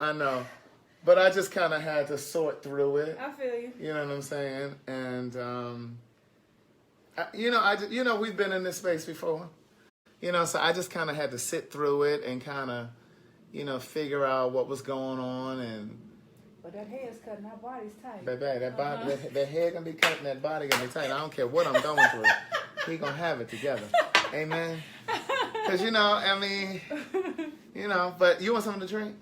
I know. But I just kind of had to sort through it. I feel you. You know what I'm saying? And, we've been in this space before. So I just kind of had to sit through it and kind of, figure out what was going on. And but that hair's cutting, that body's tight. Baby, that hair gonna be cutting, that body gonna be tight. I don't care what I'm going through. He gonna have it together. Amen. Because, but you want something to drink?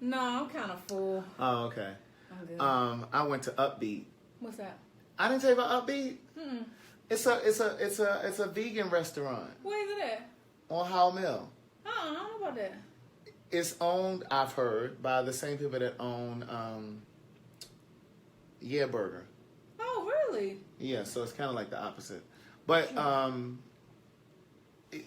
No, I'm kind of full. Oh, okay. I'm good. I went to Upbeat. What's that? I didn't tell you about Upbeat. Mm-mm. It's a vegan restaurant. Where is it at? On Howell Mill. I don't know about that. It's owned, I've heard, by the same people that own Yeah Burger. Oh, really? Yeah, so it's kind of like the opposite. But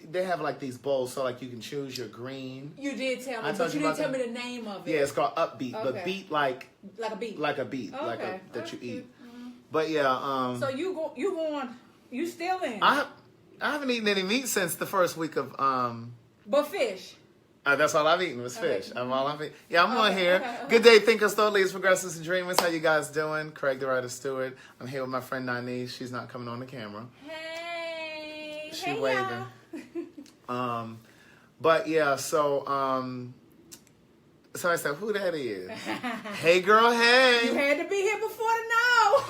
they have like these bowls, so like you can choose your green. You did tell me, but you didn't tell me the name of it. Yeah, it's called Upbeat, Okay. but beat like a beat. Like a beat, Okay. that you eat. Mm-hmm. But yeah, so you still in? I haven't eaten any meat since the first week of But fish. That's all I've eaten was fish. Okay. I'm on here. Okay. Good day, thinkers, thought leaders, progressives, and dreamers. How you guys doing? Craig the Writer Stewart. I'm here with my friend Nani. She's not coming on the camera. Hey. She waving. But yeah, so I said, who that is? Hey girl, hey. You had to be here before to know.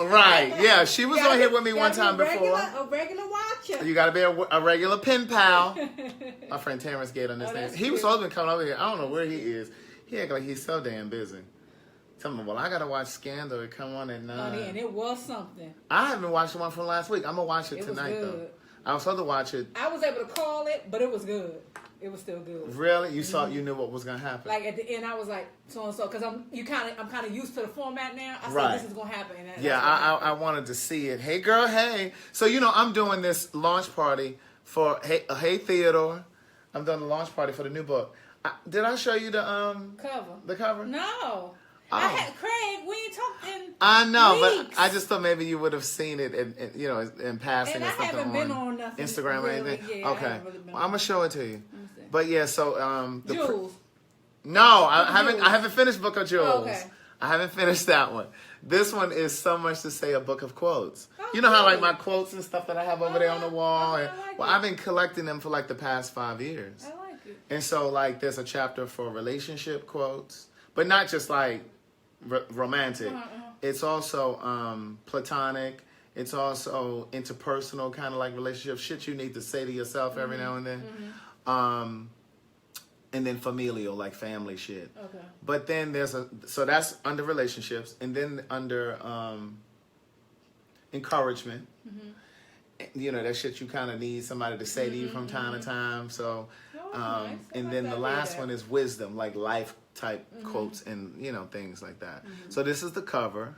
Right, yeah. She was on here with me one time before. A regular watcher. You gotta be a regular pen pal. My friend Terrence Gate on this thing. He was supposed to be coming over here. I don't know where he is. He act like he's so damn busy. Tell me, well, I gotta watch Scandal. It come on at 9. Oh, and it was something. I haven't watched the one from last week. I'm gonna watch it tonight though. I was supposed to watch it. I was able to call it, but it was good. It was still good. Really? You saw? You knew what was gonna happen? Like at the end, I was like so and so because I'm kind of used to the format now. I Right. said this is gonna happen. And yeah, I wanted to see it. Hey girl, hey. So I'm doing this launch party for Hey Theodore. I'm doing the launch party for the new book. Did I show you the cover? The cover? No. Oh. Craig, we ain't talked in I know, weeks. but I just thought maybe you would have seen it in passing And or I something haven't been on nothing Instagram really. or anything. Yeah, okay, really been well, I'm gonna show it to you. But yeah, so Jules. No, I haven't finished Book of Jules. Oh, okay. I haven't finished that one. This one is so much to say a book of quotes. Oh, you know how like really? my quotes and stuff that I have over there on the wall. I And, like well, it. I've been collecting them for like the past 5 years. I like it. And so like there's a chapter for relationship quotes, but not just like romantic. It's also platonic. It's also interpersonal kind of like relationship shit you need to say to yourself every now and then. And then familial, like family shit. Okay. But then so that's under relationships, and then under encouragement. That shit you kind of need somebody to say to you from time to time. So, nice. and then the last one is wisdom, like life type quotes and things like that. So this is the cover,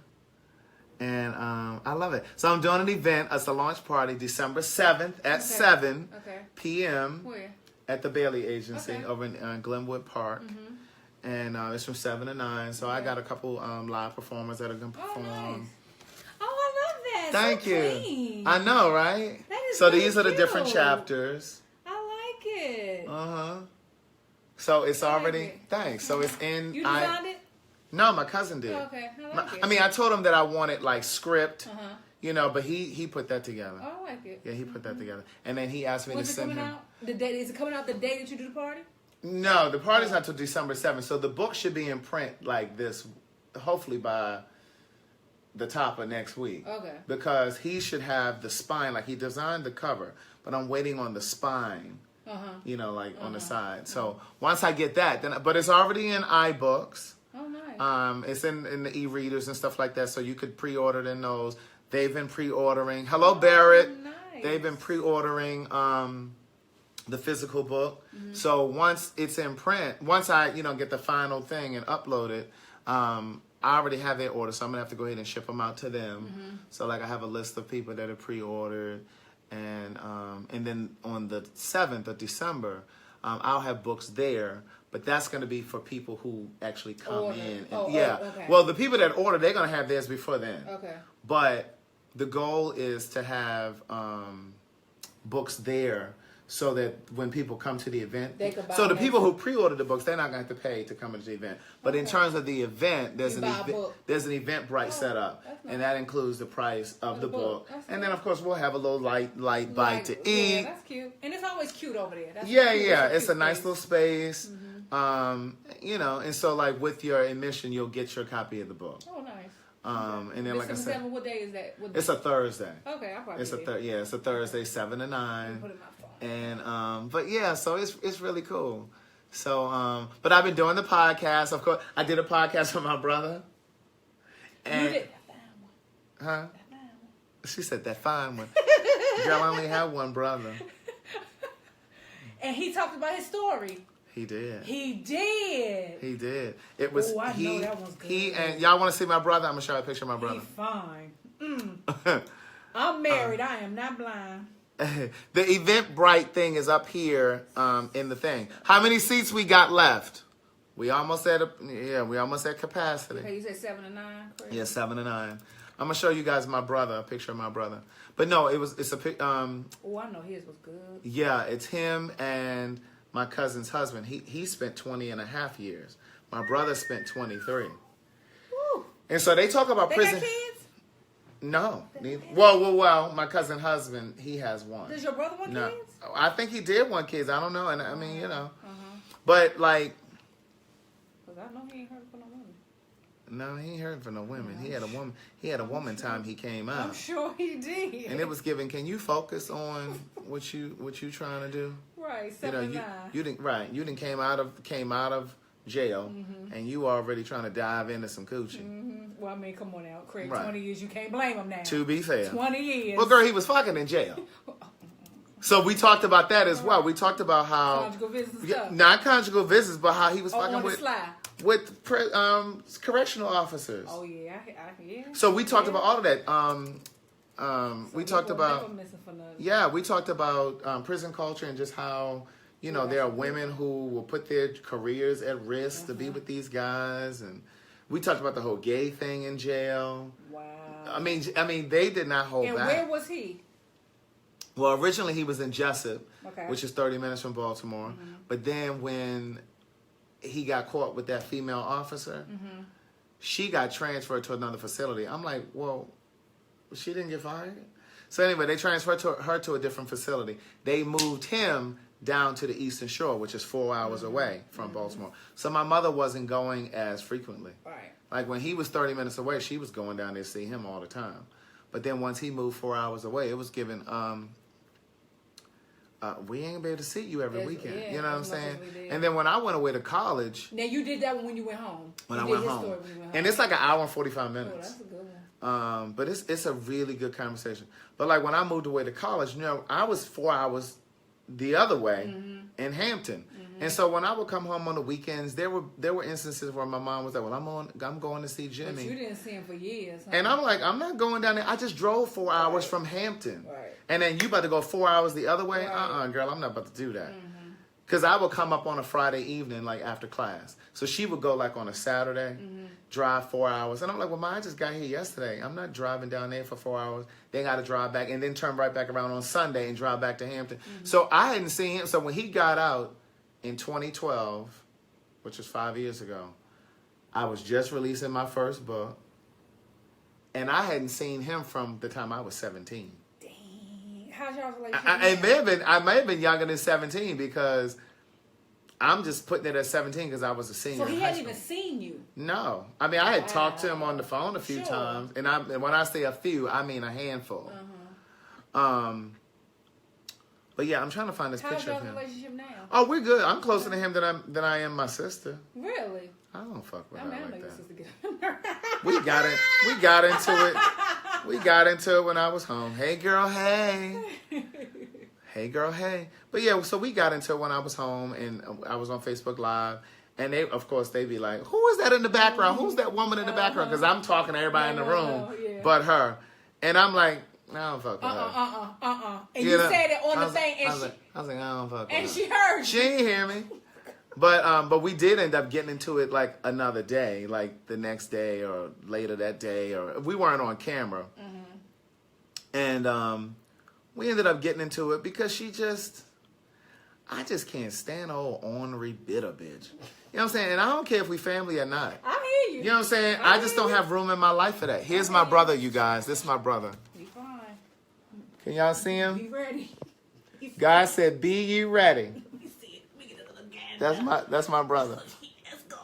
and I love it. So I'm doing an event. It's a launch party, December 7th at 7 p.m. Where? At the Bailey Agency over in Glenwood Park. And it's from 7 to 9. So I got a couple live performers that are going to perform. Nice. Oh, I love that. Thank so you. Clean. I know, right? That is so really these are the cute. different chapters. I like it. So it's already, it. thanks. So it's in. You designed it? No, my cousin did. Oh, okay. I like it. I mean, I told him that I wanted like script, but he put that together. Oh, I like it. Yeah, he put that together. And then he asked me When's to it send coming him. out? The day is it coming out the day that you do the party? No, the party's not till December 7th. So the book should be in print like this, hopefully by the top of next week. Okay. Because he should have the spine, like he designed the cover, but I'm waiting on the spine, on the side. So once I get that, but it's already in iBooks. Oh, nice. It's in the e-readers and stuff like that, so you could pre-order in those. They've been pre-ordering. Hello, Barrett. Nice. They've been pre-ordering the physical book. So once it's in print, once I get the final thing and upload it, I already have their order, so I'm gonna have to go ahead and ship them out to them. So like I have a list of people that are pre-ordered, and then on the 7th of December, I'll have books there. But that's going to be for people who actually come in. And, okay. Well, the people that order, they're going to have theirs before then. Okay. But the goal is to have books there so that when people come to the event, They could buy so the them. people who pre-order the books, they're not going to have to pay to come to the event. But in terms of the event, there's You an buy a book. there's an Eventbrite set up, that's nice. and that includes the price of the book. That's And then nice. of course we'll have a little light bite to eat. Yeah, that's cute. And it's always cute over there. That's Yeah, cute. yeah, It's it's a cute nice space. little space. You know, and so like with your admission, you'll get your copy of the book. Oh, nice. And then like I said, what day is that? What it's a Thursday. Okay, I'll probably It's a be there. it's a Thursday, 7 to 9. Put it in my phone. And but yeah, so it's really cool. So but I've been doing the podcast. Of course, I did a podcast with my brother. And, You did. I found one. Huh? I found one. She said that fine one. Girl, I only have one brother. And he talked about his story. He did. He did. He did. It was Oh, I he. know that one's good. He and y'all want to see my brother? I'm gonna show you a picture of my He brother. fine. I'm married. I am not blind. The Eventbrite thing is up here in the thing. How many seats we got left? We almost at capacity. Okay, you said 7 to 9. Correct? Yeah, 7 to 9. I'm gonna show you guys my brother, a picture of my brother. But no, it's a pic. Oh, I know his was good. Yeah, it's him and my cousin's husband. He spent 20 and a half years. My brother spent 23. Woo. And so they talk about They prison. got kids? No. Well, my cousin husband, he has one. Does your brother want No. kids? I think he did want kids. I don't know. And I mean, you know. But like, Because I know he ain't heard from no woman. no, he ain't heard from no women. He had a woman. He had a woman time he came I'm out. sure he did. And it was given, can you focus on what you trying to do? right, 7 to 9. you didn't came out of jail and you already trying to dive into some coochie. Well, I mean, come on now. Craig, Right. 20 years, you can't blame him now. To be fair. 20 years. Well, girl, he was fucking in jail. So we talked about that as well. We talked about how Conjugal visits and stuff. not conjugal visits, but how he was fucking on the with sly. correctional officers. Oh, yeah. Yeah. So we talked about all of that. We So talked he about never missing for nothing. yeah, we talked about prison culture and just how there are women who will put their careers at risk to be with these guys, and we talked about the whole gay thing in jail. Wow. I mean, they did not hold And back. where was he? Well, originally he was in Jessup, Okay. which is 30 minutes from Baltimore. But then when he got caught with that female officer, she got transferred to another facility. I'm like, well, she didn't get fired? So anyway, they transferred her to a different facility. They moved him down to the Eastern Shore, which is 4 hours away from Baltimore. So my mother wasn't going as frequently. Right. Like when he was 30 minutes away, she was going down there to see him all the time. But then once he moved 4 hours away, it was given, we ain't gonna be able to see you every Yes, weekend. yeah, you know what I'm as much saying? as we did. And then when I went away to college, Now, you did that one when you went home. when You I did went his home, story when you went and home. it's like an hour and 45 Oh, minutes. that's a good one. But it's a really good conversation. But like when I moved away to college, I was 4 hours the other way in Hampton. And so when I would come home on the weekends, there were instances where my mom was like, "Well, I'm going to see But Jimmy." you didn't see him for years. Huh? And I'm like, I'm not going down there. I just drove 4 hours from Hampton. Right. And then you about to go 4 hours the other way? Right. Girl, I'm not about to do that. Because I would come up on a Friday evening, like after class. So she would go like on a Saturday, drive 4 hours. And I'm like, well, I just got here yesterday. I'm not driving down there for 4 hours. Then got to drive back and then turn right back around on Sunday and drive back to Hampton. So I hadn't seen him. So when he got out in 2012, which was 5 years ago, I was just releasing my first book. And I hadn't seen him from the time I was 17. Dang. How's y'all's relationship? I may have been younger than 17 because I'm just putting it at 17 because I was a senior. So he in high hadn't school. even seen you. No, I mean I had talked to him on the phone a few Sure. times, and when I say a few, I mean a handful. But yeah, I'm trying to find this How's picture y'all's of him. relationship now? Oh, we're good. I'm closer to him than I am my sister. Really? I don't fuck with I her mean, I know like your that. sister get We got into it. We got into it when I was home. Hey girl, hey. Hey girl, hey. But yeah, so we got into it when I was home and I was on Facebook Live. And they, of course, they be like, who is that in the background? Who's that woman in the background? Because I'm talking to everybody in the room yeah. but her. And I'm like, I don't fuck with her. And you said it on I the was thing, I and was like, I don't fuck with her. she heard She you. ain't hear me. But we did end up getting into it like another day, like the next day or later that day, or we weren't on camera. And we ended up getting into it because she just, I just can't stand old ornery bitter bitch. You know what I'm saying? And I don't care if we family or not. I hear you. You know what I'm saying? I just don't have room in my life for that. Here's my brother, you guys. This is my brother. Be fine. Can y'all see Be him? ready. God said, "Be ye ready." We see it. We get it again. That's my brother. Let's go.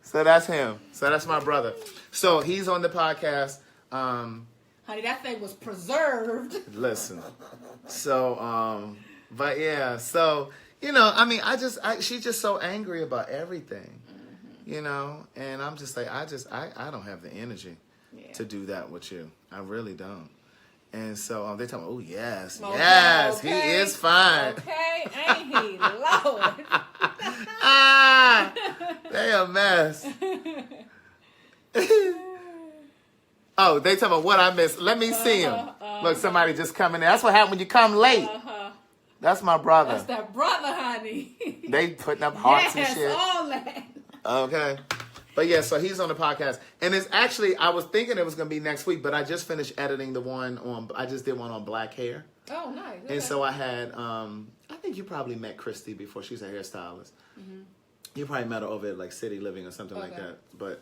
So that's him. So that's my brother. So he's on the podcast. Honey, that thing was preserved. Listen. So, but yeah, so, you know, I mean, she's just so angry about everything, you know, and I'm just like, I don't have the energy to do that with you. I really don't. And so they tell me, oh, yes, Okay, yes, okay. he is fine. Okay, ain't he? Lord. They a mess. Oh, they tell me what I missed. Let me see him. Look, somebody just coming in. That's what happened when you come late. That's my brother. That's that brother, honey. They putting up hearts and shit. Yes, all that. Okay. But yeah, so he's on the podcast. And it's actually, I was thinking it was going to be next week, but I just finished editing I just did one on black hair. Oh, nice. Okay. And so I had, I think you probably met Christy before. She's a hairstylist. Mm-hmm. You probably met her over at like City Living or something like that. But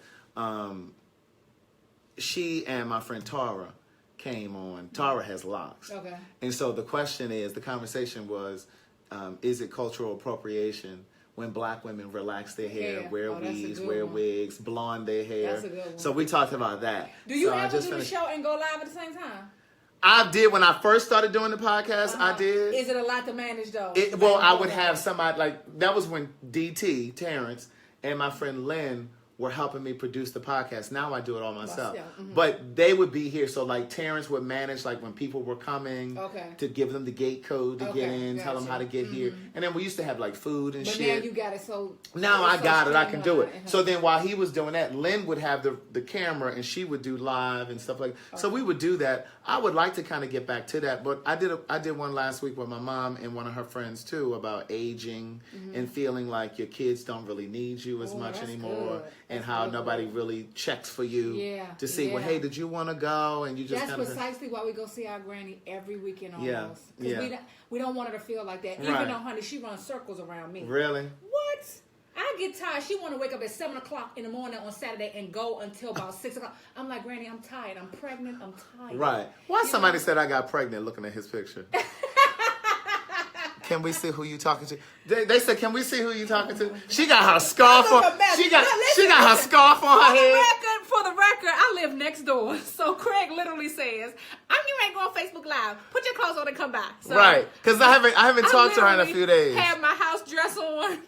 she and my friend Tara came on. Tara has locks. Okay. And so the conversation was, is it cultural appropriation when black women relax their hair, wear weaves, wear wigs, blonde their hair? That's a good one. So we talked about that. Do you so ever do the show and go live at the same time? I did when I first started doing the podcast. I did. Is it a lot to manage though? I would have somebody like that was when DT Terrence and my friend Lynn were helping me produce the podcast. Now I do it all myself. Mm-hmm. But they would be here. So like Terrence would manage like when people were coming to give them the gate code to get in, tell them how to get here. And then we used to have like food and shit. But now you got it so... Now I got it. I can do it. So then while he was doing that, Lynn would have the camera and she would do live and stuff like that. So we would do that. I would like to kind of get back to that. But I did one last week with my mom and one of her friends too about aging and feeling like your kids don't really need you as much anymore. Good. And how nobody really checks for you to see, well, hey, did you want to go? And you just that's precisely why we go see our granny every weekend almost. Yeah. We don't want her to feel like that. Right. Even though, honey, she runs circles around me. Really? What? I get tired. She want to wake up at 7 o'clock in the morning on Saturday and go until about 6 o'clock. I'm like, Granny, I'm tired. I'm pregnant. I'm tired. Right. Why somebody said I got pregnant looking at his picture? Can we see who you talking to? They said, can we see who you talking to? She got her scarf on. She got her scarf on her head. For the record, I live next door. So Craig literally says, I'm getting ready to go on Facebook Live. Put your clothes on and come by. So right. Because I haven't talked to her in a few days. Have my house dress on.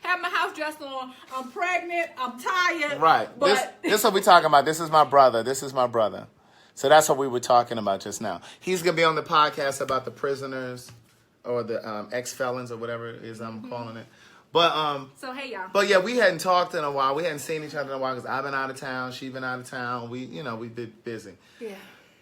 I'm pregnant. I'm tired. Right. But this is what we talking about. This is my brother. So that's what we were talking about just now. He's going to be on the podcast about the prisoners. Or the ex-felons or whatever it is I'm calling it. But so hey y'all. But yeah, we hadn't talked in a while. We hadn't seen each other in a while because I've been out of town, she's been out of town. We've been busy. Yeah.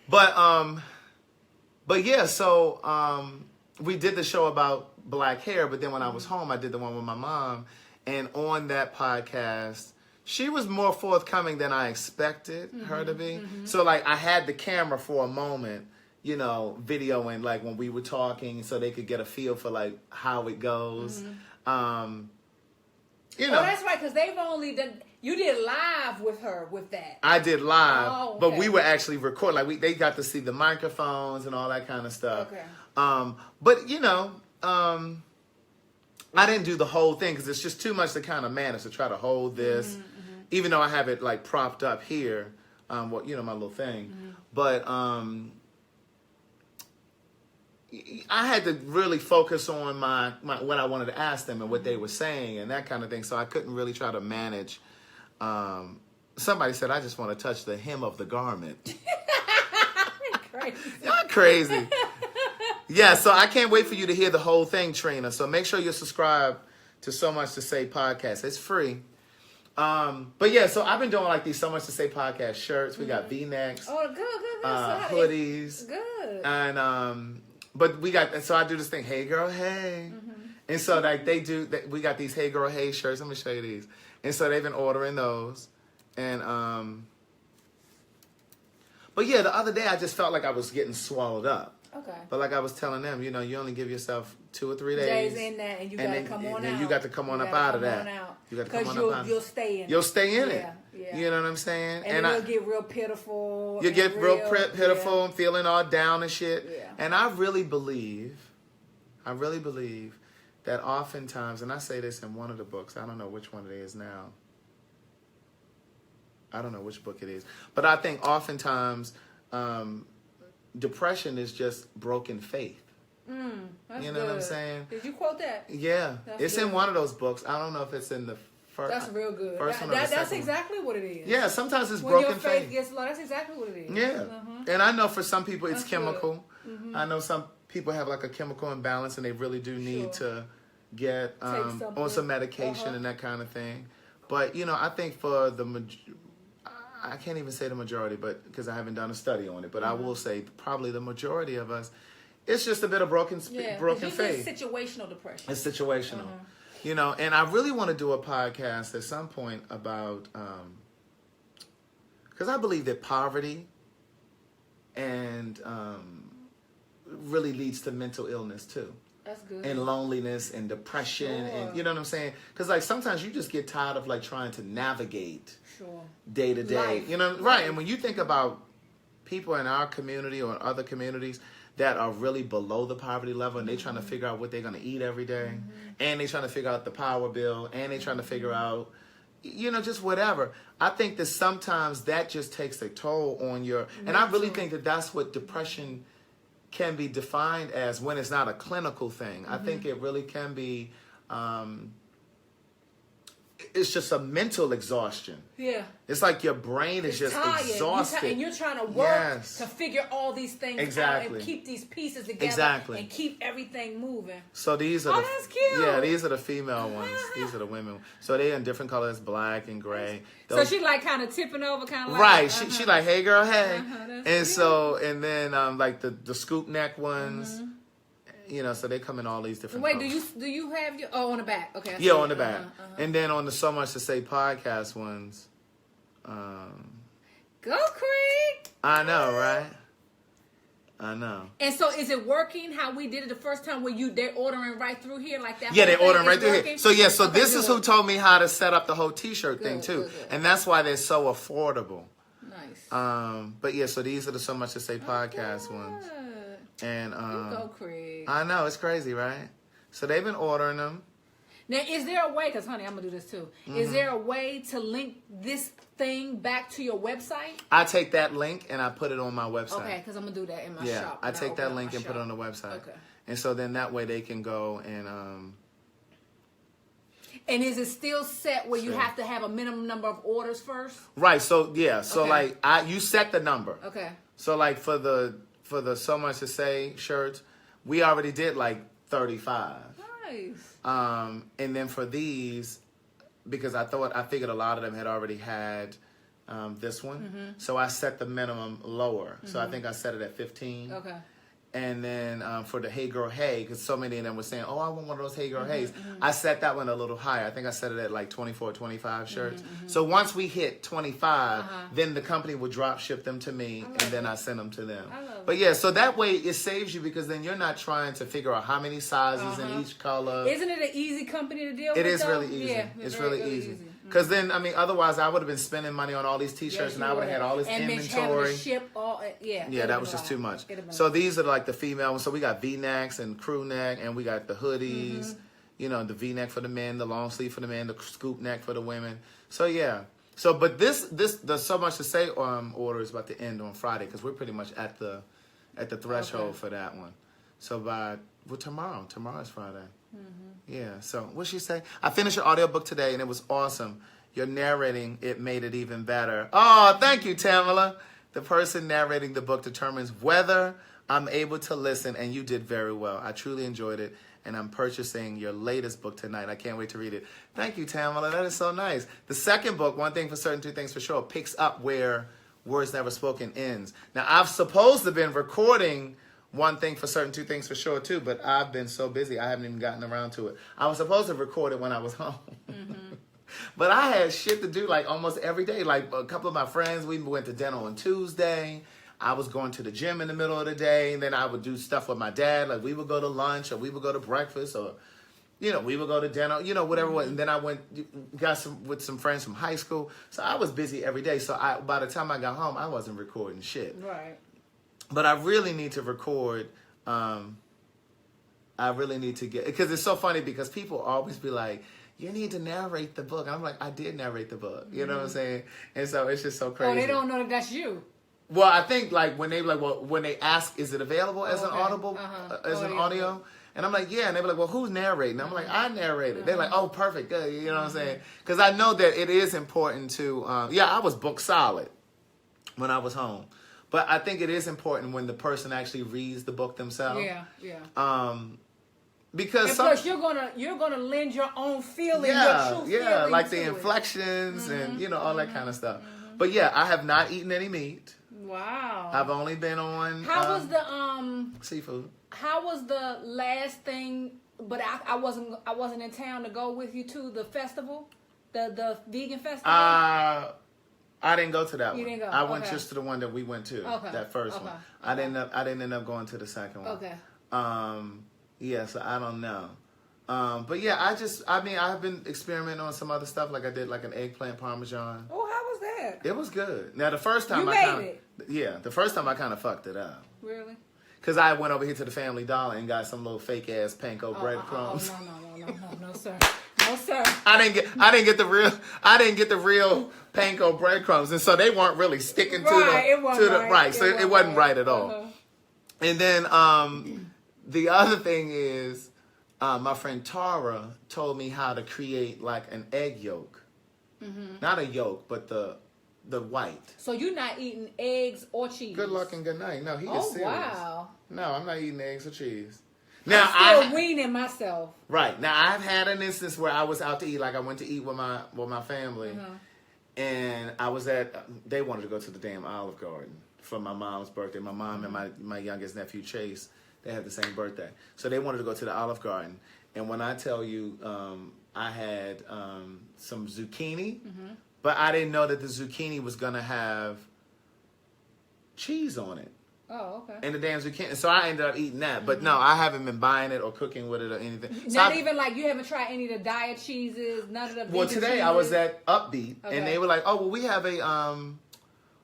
But yeah, so we did the show about black hair, but then when I was home, I did the one with my mom, and on that podcast, she was more forthcoming than I expected her to be. So like I had the camera for a moment, videoing like when we were talking so they could get a feel for like how it goes. Oh, that's right, because they've only done, you did live with her with that. I did live, okay. But we were actually recording. Like they got to see the microphones and all that kind of stuff. Okay. But I didn't do the whole thing because it's just too much to kind of manage to try to hold this, even though I have it like propped up here, my little thing. But I had to really focus on my what I wanted to ask them and what they were saying and that kind of thing. So I couldn't really try to manage. Somebody said, I just want to touch the hem of the garment. Crazy. You're crazy. Yeah, so I can't wait for you to hear the whole thing, Trina. So make sure you're subscribed to So Much to Say podcast. It's free. But yeah, so I've been doing like these So Much to Say podcast shirts. We got V-necks. Oh, good. Hoodies. Good. And but we got, so I do this thing, hey girl, hey. And so like we got these hey girl, hey shirts. Let me show you these. And so they've been ordering those. And but yeah, the other day I just felt like I was getting swallowed up. Okay. But like I was telling them, you know, you only give yourself 2 or 3 days. Days in that, and you got to come on out. And you got to come on up out of that. You got to come on up out. You'll stay in it. You'll stay in it. Yeah. You know what I'm saying? And it'll get real pitiful. You get real pitiful and feeling all down and shit. Yeah. And I really believe that oftentimes, and I say this in one of the books, I don't know which one it is now. I don't know which book it is. But I think oftentimes depression is just broken faith. That's you know good. what I'm saying? Did you quote that? Yeah. It's good. in one of those books. I don't know if it's in the first. That's real good. First one or the second That's one. exactly what it is. Yeah, sometimes it's when broken your faith gets low, that's exactly what it is. Yeah. And I know for some people it's That's chemical. I know some people have like a chemical imbalance and they really do need to get on some medication and that kind of thing. But, you know, I think for I can't even say the majority, but because I haven't done a study on it, but I will say probably the majority of us, it's just a bit of broken faith. It's situational depression. It's situational. You know, and I really want to do a podcast at some point about, because I believe that poverty and really leads to mental illness too. That's good. And loneliness and depression and you know what I'm saying? Because like sometimes you just get tired of like trying to navigate day to day. Life. You know, right? And when you think about people in our community or in other communities that are really below the poverty level and they're trying to figure out what they're going to eat every day, and they're trying to figure out the power bill, and they're trying to figure out, you know, just whatever. I think that sometimes that just takes a toll on your, and I really think that that's what depression can be defined as when it's not a clinical thing. I think it really can be, it's just a mental exhaustion. Yeah. It's like your brain is just tired. exhausted. And you're trying to work to figure all these things out and keep these pieces together and keep everything moving. So these are that's cute. Yeah, these are the female ones. These are the women. So they're in different colors, black and gray. So she like kind of tipping over, kind of like... Right. She like, hey girl, hey. And cute. So, and then like the scoop neck ones... You know, so they come in all these different colors. do you have your on the back? Okay. Yeah, on the back. And then on the So Much to Say podcast ones. Go Creek! I know, right? I know. And so is it working how we did it the first time where they're ordering right through here like that? Yeah, they're ordering right through here. So yeah, so this is who told me how to set up the whole t-shirt thing too. Good. And that's why they're so affordable. Nice. But yeah, so these are the So Much to Say podcast ones. And you go Craig. I know, it's crazy, right? So they've been ordering them. Now, is there a way, because honey, I'm going to do this too. Is there a way to link this thing back to your website? I take that link and I put it on my website. Okay, because I'm going to do that in my shop. Yeah, I take that link and put it on the website. Okay. And so then that way they can go and... And is it still set where you have to have a minimum number of orders first? Right, so yeah. So like, you set the number. Okay. So like for the So Much to Say shirts, we already did like 35. Nice. And then for these, because I figured a lot of them had already had this one, so I set the minimum lower. So I think I set it at 15. Okay. And then for the Hey Girl Hey, because so many of them were saying, oh, I want one of those Hey Girl Heys. I set that one a little higher. I think I set it at like 24, 25 shirts. So once we hit 25, then the company would drop ship them to me, and then I send them to them. But yeah, so that way it saves you because then you're not trying to figure out how many sizes in each color. Isn't it an easy company to deal with? It is really easy. Yeah, it's really easy. Because then, I mean, otherwise I would have been spending money on all these t-shirts and I would have had all this inventory. And ship all, yeah, that was just too much. So these are like the female ones. So we got V-necks and crew neck, and we got the hoodies, you know, the V-neck for the men, the long sleeve for the men, the scoop neck for the women. So yeah. So, but the So Much to Say order is about to end on Friday because we're pretty much at the threshold for that one. So tomorrow's Friday. Yeah, so what'd she say? I finished your audiobook today and it was awesome. Your narrating, it made it even better. Oh, thank you, Tamala. The person narrating the book determines whether I'm able to listen, and you did very well. I truly enjoyed it, and I'm purchasing your latest book tonight. I can't wait to read it. Thank you, Tamala. That is so nice. The second book, One Thing for Certain, Two Things for Sure, picks up where Words Never Spoken ends. Now, I've supposed to have been recording One Thing for Certain, Two Things for Sure, too, but I've been so busy, I haven't even gotten around to it. I was supposed to record it when I was home. But I had shit to do, like, almost every day. Like, a couple of my friends, we went to dinner on Tuesday. I was going to the gym in the middle of the day, and then I would do stuff with my dad. Like we would go to lunch, or we would go to breakfast, or we would go to dinner, whatever it was. And then I got with some friends from high school. So I was busy every day. So by the time I got home, I wasn't recording shit. Right. But I really need to record. I really need to because it's so funny because people always be like, you need to narrate the book. And I'm like, I did narrate the book. You know what I'm saying? And so it's just so crazy. Oh, they don't know that that's you. Well, I think like when they ask, is it available as an audible, as an audio? And I'm like, yeah. And they be like, well, who's narrating? I'm like, I narrated. They're like, oh, perfect, good. You know what I'm saying? Because I know that it is important to, I was book solid when I was home. But I think it is important when the person actually reads the book themselves. Yeah. Because and plus you're gonna lend your own feeling, your true feeling like to the inflections and all that kind of stuff. But yeah, I have not eaten any meat. Wow. I've only been on. How was the seafood? How was the last thing? But I wasn't in town to go with you to the festival, the vegan festival. I didn't go to that one. You didn't go. I went just to the one that we went to. That first one. I didn't end up going to the second one. Okay. Yeah, so I don't know. But yeah, I've been experimenting on some other stuff. Like I did like an eggplant parmesan. Oh, how was that? It was good. Now the first time the first time I kind of fucked it up. Really? Because I went over here to the Family Dollar and got some little fake ass panko breadcrumbs. No, sir. No, sir. I didn't get the real panko breadcrumbs, and so they weren't really sticking to the right. So it wasn't right at all. And then the other thing is, my friend Tara told me how to create like an egg yolk. Not a yolk, but the white. So you're not eating eggs or cheese? Good luck and good night. No, he is serious. Wow. No, I'm not eating eggs or cheese. Now, I'm still weaning myself. Right. Now, I've had an instance where I was out to eat. Like, I went to eat with my family. And I was they wanted to go to the damn Olive Garden for my mom's birthday. My mom and my youngest nephew, Chase, they had the same birthday. So they wanted to go to the Olive Garden. And when I tell you, I had some zucchini, but I didn't know that the zucchini was going to have cheese on it. Oh, okay. And the damn zucchini. So I ended up eating that. But no, I haven't been buying it or cooking with it or anything. So even like you haven't tried any of the diet cheeses, none of the Well, today cheeses? I was at Upbeat, and they were like, oh, well, we have a...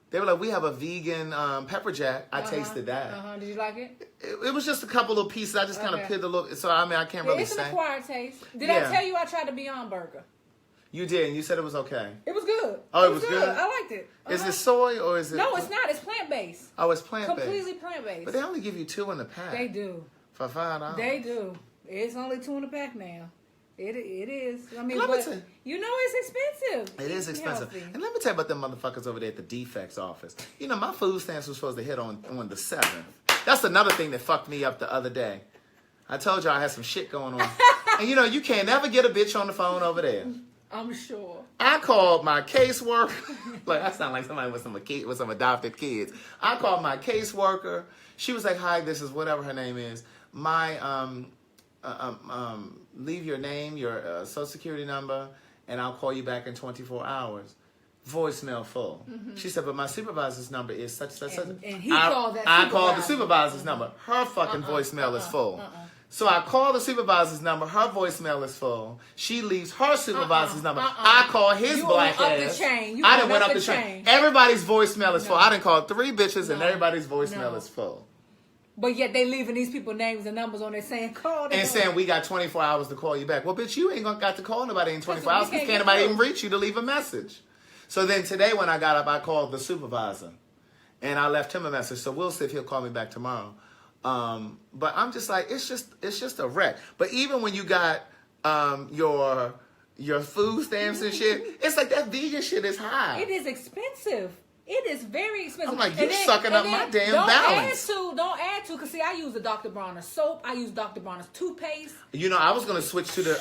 They were like, we have a vegan pepper jack. I tasted that. Did you like it? It was just a couple of pieces. I just kind of picked a look. So, I mean, I can't really say. It's an acquired taste. Did I tell you I tried the Beyond Burger? You did, and you said it was okay. It was good. Oh, it was good? I liked it. Is it soy or is it... No, it's not. It's plant-based. Oh, it's plant-based. Completely plant-based. But they only give you 2 in the pack. They do. For $5. They do. It's only 2 in the pack now. It is. I mean, but it's expensive. It is expensive. And let me tell you about them motherfuckers over there at the defects office. My food stamps was supposed to hit on the 7th. That's another thing that fucked me up the other day. I told y'all I had some shit going on. And you can't never get a bitch on the phone over there. I'm sure. I called my caseworker. Like, I sound like somebody with some adopted kids. I called my caseworker. She was like, hi, this is whatever her name is. My, leave your name, your social security number, and I'll call you back in 24 hours. Voicemail full. She said, but my supervisor's number is such. And he called that supervisor. I called the supervisor's number. Her fucking voicemail is full. So I call the supervisor's number. Her voicemail is full. She leaves her supervisor's number. I call his black ass. I done went up the chain. Everybody's voicemail is full. I done called 3 bitches and everybody's voicemail is full. But yet they leaving these people names and numbers on there saying call them. And saying we got 24 hours to call you back. Well, bitch, you ain't got to call nobody in 24 hours because can't nobody even reach you to leave a message. So then today when I got up, I called the supervisor. And I left him a message. So we'll see if he'll call me back tomorrow. But I'm just like, it's just a wreck. But even when you got your food stamps and shit, it's like that vegan shit is high. It is expensive. It is very expensive. I'm like, you're sucking up my damn balance. Don't add to, because see, I use the Dr. Bronner soap. I use Dr. Bronner's toothpaste. I was gonna switch to the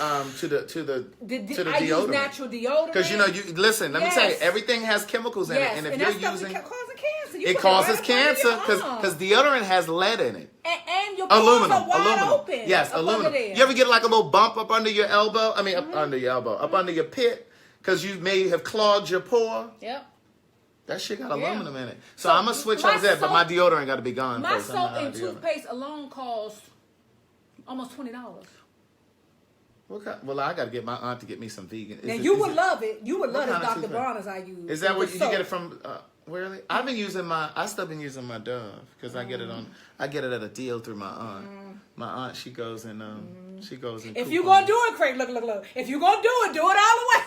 deodorant. I use natural deodorant. Because listen, let me tell you, everything has chemicals in it, and if you're using, it causes cancer. It causes cancer because deodorant has lead in it. And your pores are wide open. Yes, aluminum. You ever get like a little bump up under your elbow? I mean, up under your elbow, up under your pit, because you may have clogged your pore. Yep. That shit got Yeah. aluminum in it. So I'm going to switch my over that, but my soap- deodorant got to be gone My first. I'm not soap and deodorant. toothpaste alone costs almost $20. What kind? Well, I got to get my aunt to get me some vegan. Now you would love it. You would What love this kind of Dr. toothpaste? Bronner's I use. Is that where The you soap. get it from? Really? I've been using I still been using my Dove because I get it at a deal through my aunt. My aunt, she goes in. If you gonna do it, Craig, look. If you gonna do it all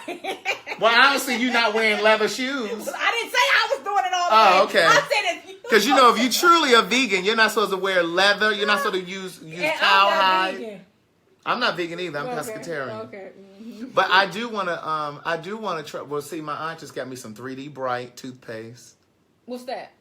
the way. Well, I don't see you not wearing leather shoes. I didn't say I was doing it all the way. Oh, okay. I said if you. Because if you truly are vegan, you're not supposed to wear leather. You're not supposed to use And cowhide. I'm not vegan. I'm not vegan either. I'm Okay, pescatarian. Okay. But I do want to try. Well, see, my aunt just got me some 3D Bright toothpaste. What's that?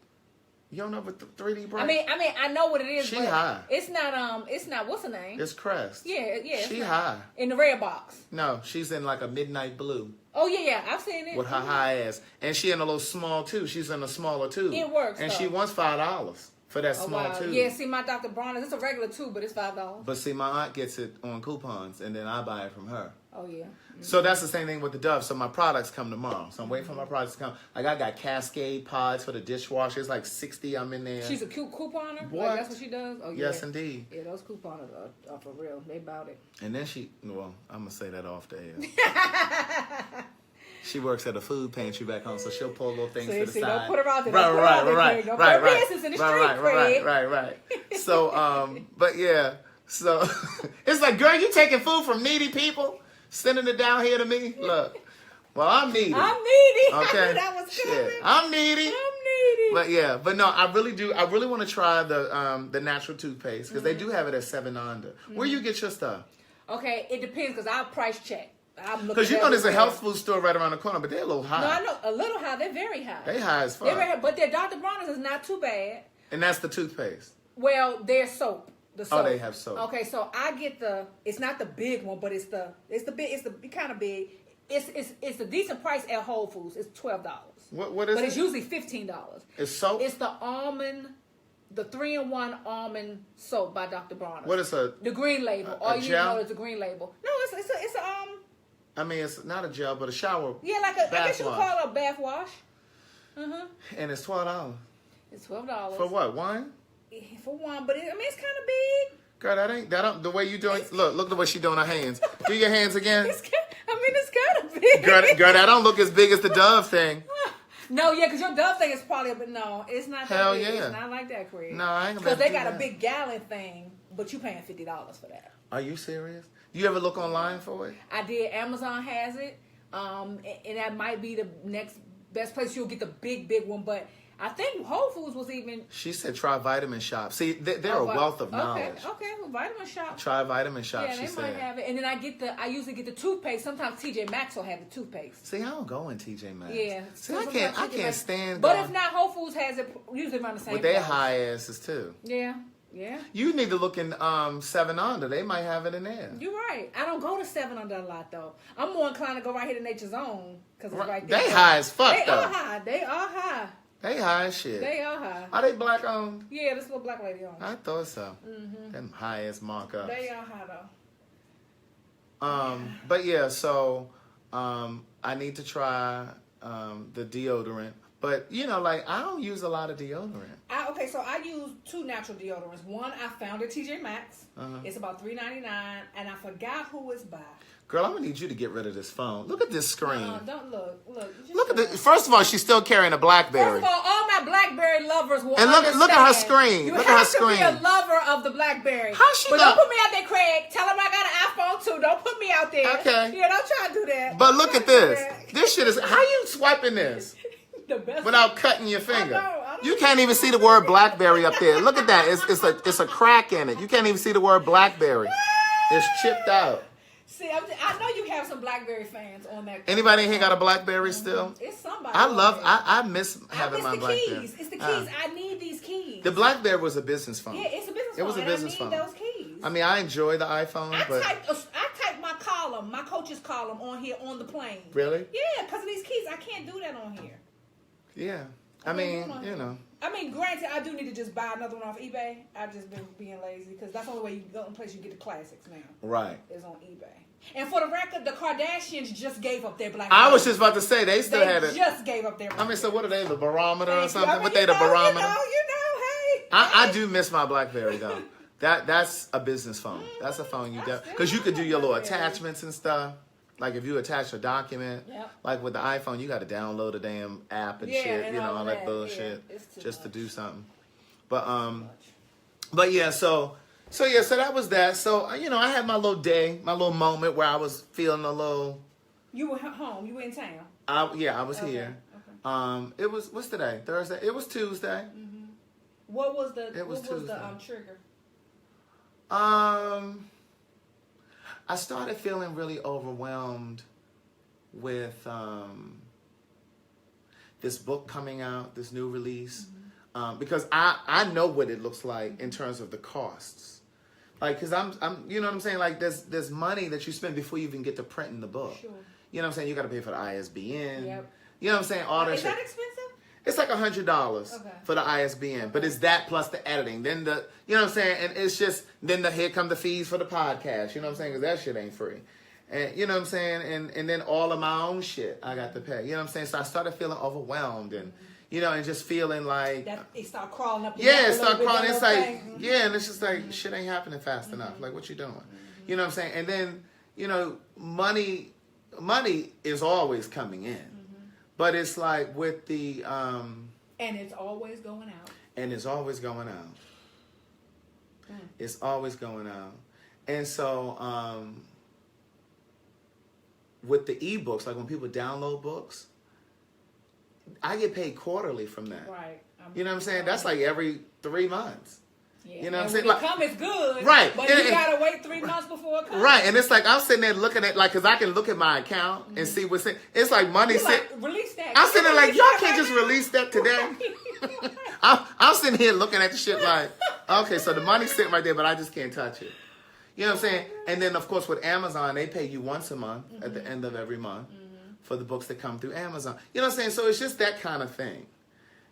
You don't know what 3D Bright? I mean, I know what it is. She but high. It's not. What's her name? It's Crest. Yeah. She it's high. in the red box. No, she's in like a midnight blue Oh yeah. I've seen it. with her high ass, and she in a little small too. She's in a smaller tube. It works, And though. she wants $5 for that Oh, small wow. tube. Yeah. See, my Dr. Bronner's, it's a regular tube, but it's $5. But see, my aunt gets it on coupons, and then I buy it from her. Oh yeah. So that's the same thing with the Dove. So my products come tomorrow. So I'm waiting for my products to come. Like I got Cascade pods for the dishwasher. It's like 60. I'm in there. She's a cute couponer. What? Like, that's what she does. Oh yeah. Yes, indeed. Yeah, those couponers are for real. They bout it. And then I'm gonna say that off the air. She works at a food pantry back home, so she'll pull little things to the See, side. don't put her out there. Don't put her out there, Craig. Don't put her business in the street, Craig. Right. So, but yeah. So it's like, girl, you taking food from needy people, sending it down here to me. Look, well, I'm needy. I'm needy. Okay, That was shit, coming. I'm needy. I'm needy. But no, I really want to try the natural toothpaste because they do have it at 7 Under. Where you get your stuff? Okay, it depends because I'll price check. Because there's a health food store right around the corner, but they're a little high. No, I know a little high. They're very high. They high as fuck. They're very high, but their Dr. Bronner's is not too bad. And that's the toothpaste. Well, their soap. The soap. Oh, they have soap. Okay, so I get it's not the big one, but it's the kind of big. It's a decent price at Whole Foods. It's $12. What is it? But it's usually $15. It's soap? It's the 3-in-1 almond soap by Dr. Bronner. What is the green label? All you gel? know is the green label. No, it's I mean, it's not a gel, but a shower. Yeah, like I guess you could wash. call it a bath wash. And it's $12. It's $12 For what? One? For one, but it's kind of big. Girl, that don't the way you doing. Look the way she doing her hands. Do your hands again. It's kind of big. Girl, that don't look as big as the Dove thing. No, yeah, because your Dove thing is probably, but no, it's not. Hell that big. yeah. It's not like that, Craig. No, I ain't gonna. Because they do got that. a big gallon thing, but you paying $50 for that. Are you serious? You ever look online for it? I did. Amazon has it, and that might be the next best place you'll get the big one. But I think Whole Foods was even. She said try Vitamin Shop. See, they're a wealth of knowledge. Okay, well, Vitamin Shop. Try Vitamin Shop. Yeah, she they said. might have it, and then I usually get the toothpaste. Sometimes TJ Maxx will have the toothpaste. See, I don't go in TJ Maxx. Yeah, See, I can't stand. But going if not, Whole Foods has it usually around the same. with their price. high asses too. Yeah. You need to look in 7 Under. They might have it in there. You're right. I don't go to 7 Under a lot though. I'm more inclined to go right here to Nature's Own because it's right there. They high as fuck They though. are high. They are high. They high as shit. They are high. Are they black owned? Yeah, this little black lady on. I thought so. Them high ass markups. They are high though. But yeah, so I need to try the deodorant. But I don't use a lot of deodorant. Okay, so I use 2 natural deodorants. One I found at TJ Maxx. It's about $3.99, and I forgot who it's by. Girl, I'm gonna need you to get rid of this phone. Look at this screen. Don't look. Look at this. First of all, she's still carrying a Blackberry. First of all my Blackberry lovers will And look understand. at her screen. You Look have at her to be screen. a lover of the Blackberry. How she But not- don't put me out there, Craig. Tell him I got an iPhone too. Don't put me out there. Okay. Yeah, don't try to do that. But Don't look try at to do this. that. This shit is. How you swiping this The best. without cutting your finger? I don't You can't even see the word Blackberry up there. Look at that. It's a crack in it. You can't even see the word Blackberry. It's chipped out. See, I know you have some Blackberry fans on that. Anybody in here got a Blackberry still? It's somebody. I miss I having miss my the Blackberry. keys. It's the keys. I need these keys. The Blackberry was a business phone. Yeah, it's a business phone. It was a and business I phone. need those keys. I mean, I enjoy the iPhone, I but type my column, my coach's column on here on the plane. really? Yeah, because of these keys. I can't do that on here. Yeah. I mean, I mean, granted, I do need to just buy another one off eBay. I've just been being lazy because that's the only way the only place you get the classics now. Right. Is on eBay. And for the record, the Kardashians just gave up their Blackberry. I was just about to say they still had it. They just gave up their Blackberry. I mean, so what are they? The barometer or something? I mean, What they the barometer? Hey. I do miss my Blackberry though. That's a business phone. That's a phone you get because you could do your little attachments and stuff. Like if you attach a document, like with the iPhone, you got to download a damn app and shit, and you know, all that yeah, bullshit just much. to do something. But yeah, so that was that. So you know, I had my little day, my little moment where I was feeling a little. You were home. You were in town. I was here. Okay. It was what's today? Thursday. It was Tuesday. Mm-hmm. What was the trigger? I started feeling really overwhelmed with this book coming out, this new release, because I know what it looks like in terms of the costs. Like, cause I'm, you know what I'm saying? Like, there's money that you spend before you even get to printing the book. Sure. You know what I'm saying? You got to pay for the ISBN. Yep. You know what I'm saying? All that Is shit. that expensive? It's like $100 for the ISBN, but it's that plus the editing. Then you know what I'm saying? And it's just, then here come the fees for the podcast. You know what I'm saying? Because that shit ain't free. And you know what I'm saying? And then all of my own shit I got to pay. You know what I'm saying? So I started feeling overwhelmed and, you know, and just feeling like. That it started crawling up. Yeah, it started crawling. It's like, yeah, and it's just like, shit ain't happening fast enough. Like, what you doing? You know what I'm saying? And then, you know, money is always coming in. But it's like with the... and it's always going out. And it's always going out. It's always going out. And so with the ebooks, like when people download books, I get paid quarterly from that. Right. You know what I'm saying? That's like every 3 months. Yeah. You know what I'm and saying? When it comes, it's good. Right. But you gotta wait 3 months before it comes. Right. And it's like I'm sitting there looking at, like, because I can look at my account and see what's in. It's like money sitting. Release that. I'm sitting there like, y'all can't just release that today. I'm sitting here looking at the shit like, okay, so the money's sitting right there, but I just can't touch it. You know what I'm saying? And then, of course, with Amazon, they pay you once a month at the end of every month for the books that come through Amazon. You know what I'm saying? So it's just that kind of thing.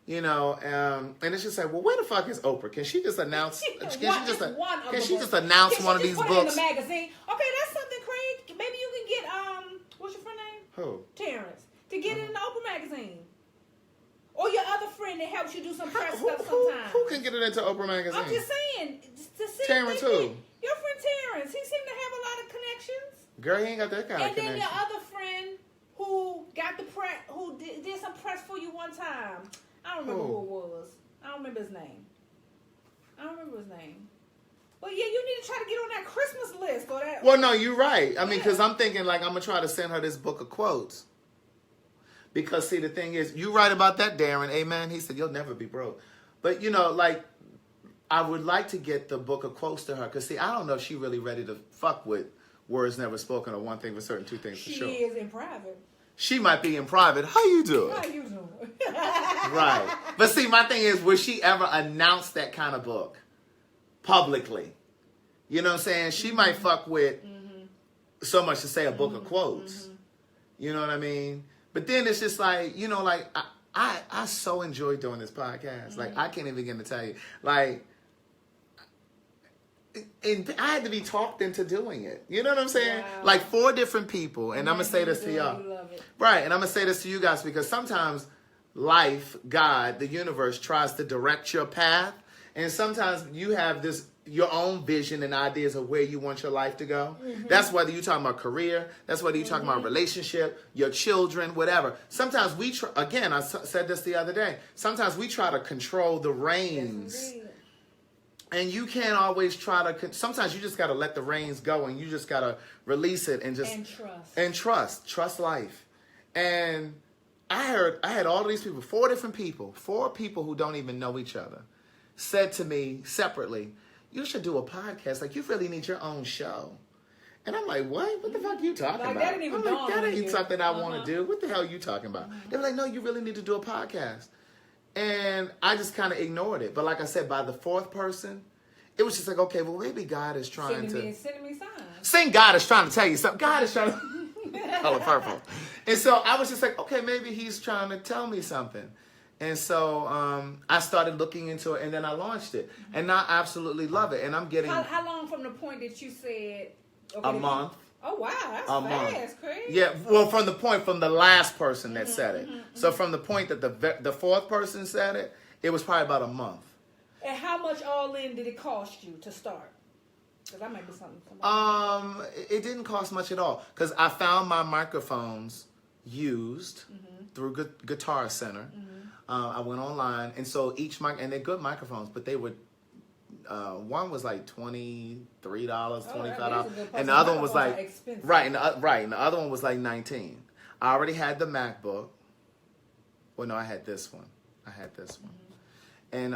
You know, and it's just like, well, where the fuck is Oprah? Can she just announce? Can she just announce one of these books? It in the magazine. Okay, that's something, Craig. Maybe you can get what's your friend name? Who? Terrence. To get it in the Oprah magazine. Or your other friend that helps you do some press stuff sometimes. Who can get it into Oprah magazine? I'm just saying. To see Terrence who? Your friend Terrence. He seemed to have a lot of connections. Girl, he ain't got that kind of connection. And then your other friend who got the press, who did some press for you one time. I don't remember who it was. I don't remember his name. But yeah, you need to try to get on that Christmas list or that. Well, no, you're right. I mean, because I'm thinking like I'm gonna try to send her this book of quotes. Because see, the thing is, you right about that, Darren. Amen. He said you'll never be broke. But you know, like I would like to get the book of quotes to her. Because see, I don't know if she's really ready to fuck with words never spoken or one thing for certain, two things for sure. She is in private. She might be in private. How you doing? Right. But see, my thing is, will she ever announce that kind of book publicly? You know what I'm saying? She might fuck with so much to say a book of quotes. You know what I mean? But then it's just like, you know, like I so enjoy doing this podcast. Like I can't even begin to tell you. Like, and I had to be talked into doing it. You know what I'm saying? Wow. Like 4 different people. And I'm going to say this to y'all. Right. And I'm going to say this to you guys because sometimes life, God, the universe tries to direct your path. And sometimes you have your own vision and ideas of where you want your life to go. That's whether you're talking about career. That's whether you're talking about relationship, your children, whatever. Sometimes we again, I said this the other day. Sometimes we try to control the reins. Yes, and you can't always try to. Sometimes you just got to let the reins go, and you just got to release it and just trust life. And I had all of these people, 4 different people, 4 people who don't even know each other, said to me separately, "You should do a podcast. Like you really need your own show." And I'm like, "What? What the fuck are you talking about?" That ain't that ain't something I want to do. What the hell are you talking about? They were like, "No, you really need to do a podcast." And I just kind of ignored it. But like I said, by the 4th person, it was just like, okay, well, maybe God is trying sending me signs. Saying God is trying to tell you something. God is trying to... color purple. And so I was just like, okay, maybe he's trying to tell me something. And so I started looking into it, and then I launched it. And now I absolutely love it. And I'm getting... How long from the point that you said... Okay, a month. Oh wow, that's a month. fast, Craig. Yeah, well, from the last person that said it. So from the point that the fourth person said it, it was probably about a month. And how much all in did it cost you to start? Because that might be something. It didn't cost much at all because I found my microphones used through Guitar Center. I went online, and so each mic, and they're good microphones, but they would. One was like $23, $25, and the other one was like and the other one was like $19. I already had the MacBook. Well, no, I had this one. And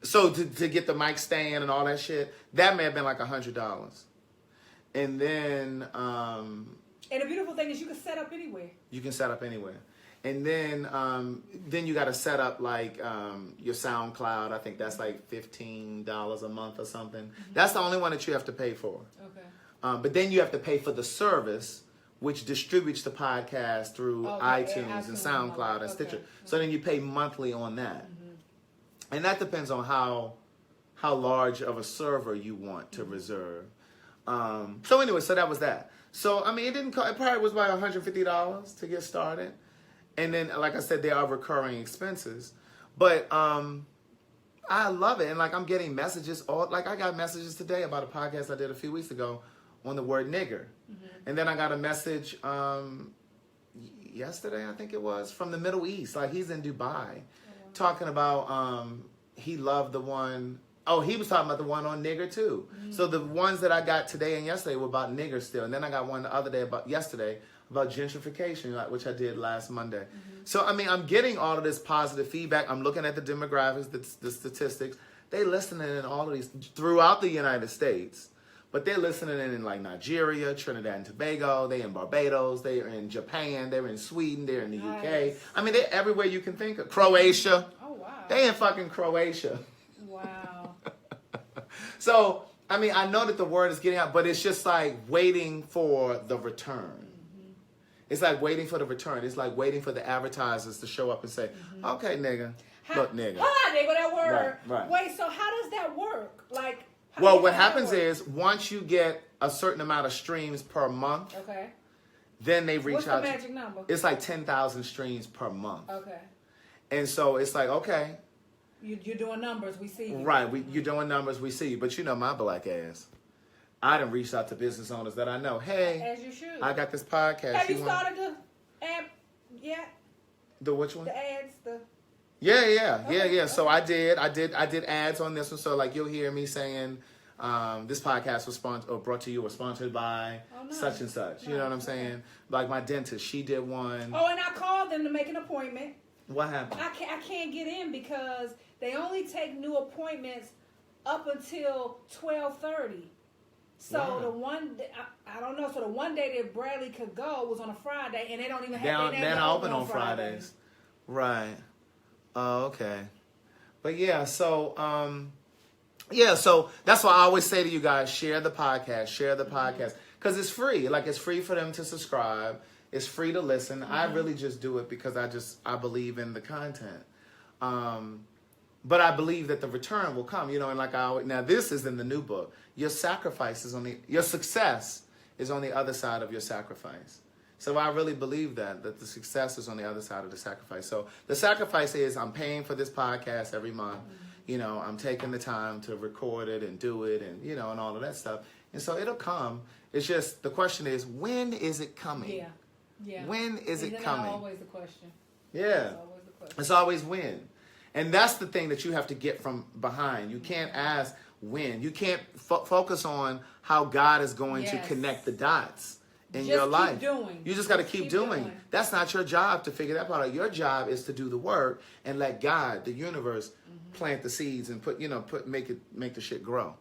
so to get the mic stand and all that shit, that may have been like $100. And then and the beautiful thing is you can set up anywhere. You can set up anywhere. And then you got to set up like your SoundCloud. I think that's like $15 a month or something. That's the only one that you have to pay for. Okay. But then you have to pay for the service, which distributes the podcast through iTunes and SoundCloud and Stitcher. So then you pay monthly on that. And that depends on how large of a server you want to reserve. So anyway, so that was that. So I mean, it probably was about $150 to get started. And then, like I said, there are recurring expenses. But I love it. And like I'm getting messages I got messages today about a podcast I did a few weeks ago on the word nigger. And then I got a message yesterday, I think it was, from the Middle East. Like he's in Dubai. Talking about he loved the one. Oh, he was talking about the one on nigger too. So the ones that I got today and yesterday were about nigger still, and then I got one the other day about gentrification, which I did last Monday. So I mean, I'm getting all of this positive feedback. I'm looking at the demographics, the statistics. They listening in all of these throughout the United States, but they're listening in like Nigeria, Trinidad and Tobago. They in Barbados. They are in Japan. They're in Sweden. They're in the UK. I mean, they're everywhere you can think of. Croatia. Oh wow. They in fucking Croatia. Wow. So I mean, I know that the word is getting out, but it's just like waiting for the return. It's like waiting for the return. It's like waiting for the advertisers to show up and say, "Okay, nigga, look, nigga." Hold on, nigga, that word. Right. Wait, so how does that work? Like, well, what happens is once you get a certain amount of streams per month, then they reach out. What's the magic number? It's like 10,000 streams per month. Okay. And so it's like, okay, you're doing numbers. We see you. Right. You're doing numbers. We see you. But you know my black ass. I done reached out to business owners that I know. Hey, as you should. I got this podcast. Have you started the ad yet? The which one? The ads. Yeah. So I did ads on this one. So like you'll hear me saying, this podcast was brought to you or sponsored by such and such. You know what I'm saying? Like my dentist, she did one. Oh, and I called them to make an appointment. What happened? I can't get in because they only take new appointments up until 12:30. So the one, I don't know. So the one day that Bradley could go was on a Friday, and they don't even have. They're not open on Fridays. Right. Oh, okay. But yeah, so so that's why I always say to you guys, share the podcast, because it's free. Like it's free for them to subscribe. It's free to listen. I really just do it because I believe in the content. But I believe that the return will come, and like now this is in the new book. Your success is on the other side of your sacrifice. So I really believe that the success is on the other side of the sacrifice. So the sacrifice is I'm paying for this podcast every month. I'm taking the time to record it and do it and, and all of that stuff. And so it'll come. It's just, the question is, when is it coming? Yeah. When is it coming? That's always the question. Yeah. That's always the question. It's always when. And that's the thing that you have to get from behind. You can't ask when. You can't focus on how God is going to connect the dots in your life. You just got to keep doing. That's not your job to figure that part out. Your job is to do the work and let God, the universe, plant the seeds and make the shit grow.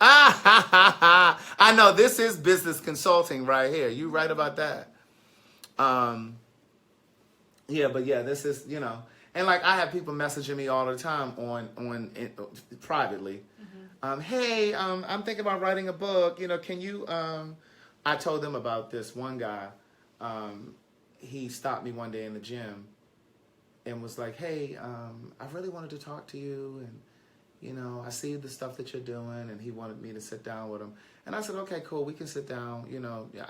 I know this is business consulting right here. You right about that. This is, and like I have people messaging me all the time privately. Hey, I'm thinking about writing a book. Can you? I told them about this one guy. He stopped me one day in the gym, and was like, hey, I really wanted to talk to you, and I see the stuff that you're doing, and he wanted me to sit down with him. And I said, okay, cool, we can sit down.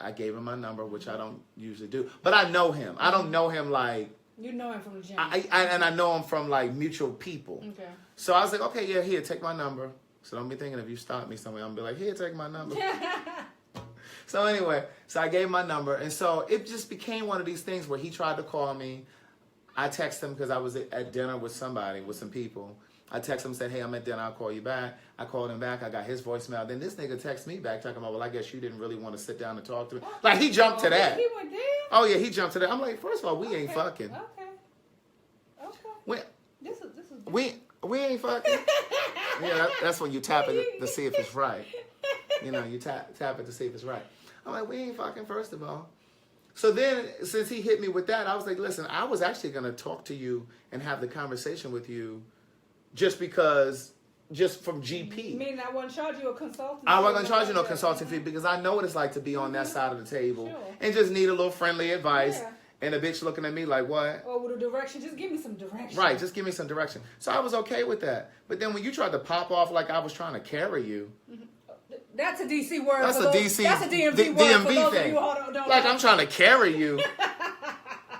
I gave him my number, which I don't usually do. But I know him. I don't know him like... You know him from the gym. And I know him from, like, mutual people. Okay. So I was like, okay, yeah, here, take my number. So don't be thinking if you stop me somewhere, I'm going to be like, here, take my number. So anyway, so I gave my number. And so it just became one of these things where he tried to call me. I texted him because I was at dinner with somebody, with some people. I texted him and said, hey, I'm at dinner, I'll call you back. I called him back, I got his voicemail. Then this nigga texted me back talking about, well, I guess you didn't really want to sit down and talk to me. Like, he jumped to that. He went there? Oh, yeah, he jumped to that. I'm like, first of all, we ain't fucking. Okay. This is we ain't fucking. Yeah, that's when you tap it to see if it's right. You tap it to see if it's right. I'm like, we ain't fucking, first of all. So then, since he hit me with that, I was like, listen, I was actually going to talk to you and have the conversation with you just from GP. Meaning I wouldn't charge you a consulting fee? I wasn't going to charge you no consulting fee because I know what it's like to be on that side of the table and just need a little friendly advice. Yeah. And a bitch looking at me like, what? Or with a direction, just give me some direction. Right, just give me some direction. So I was okay with that. But then when you tried to pop off like I was trying to carry you. That's a DC word. That's a DMV word thing. Don't like I'm trying to carry you.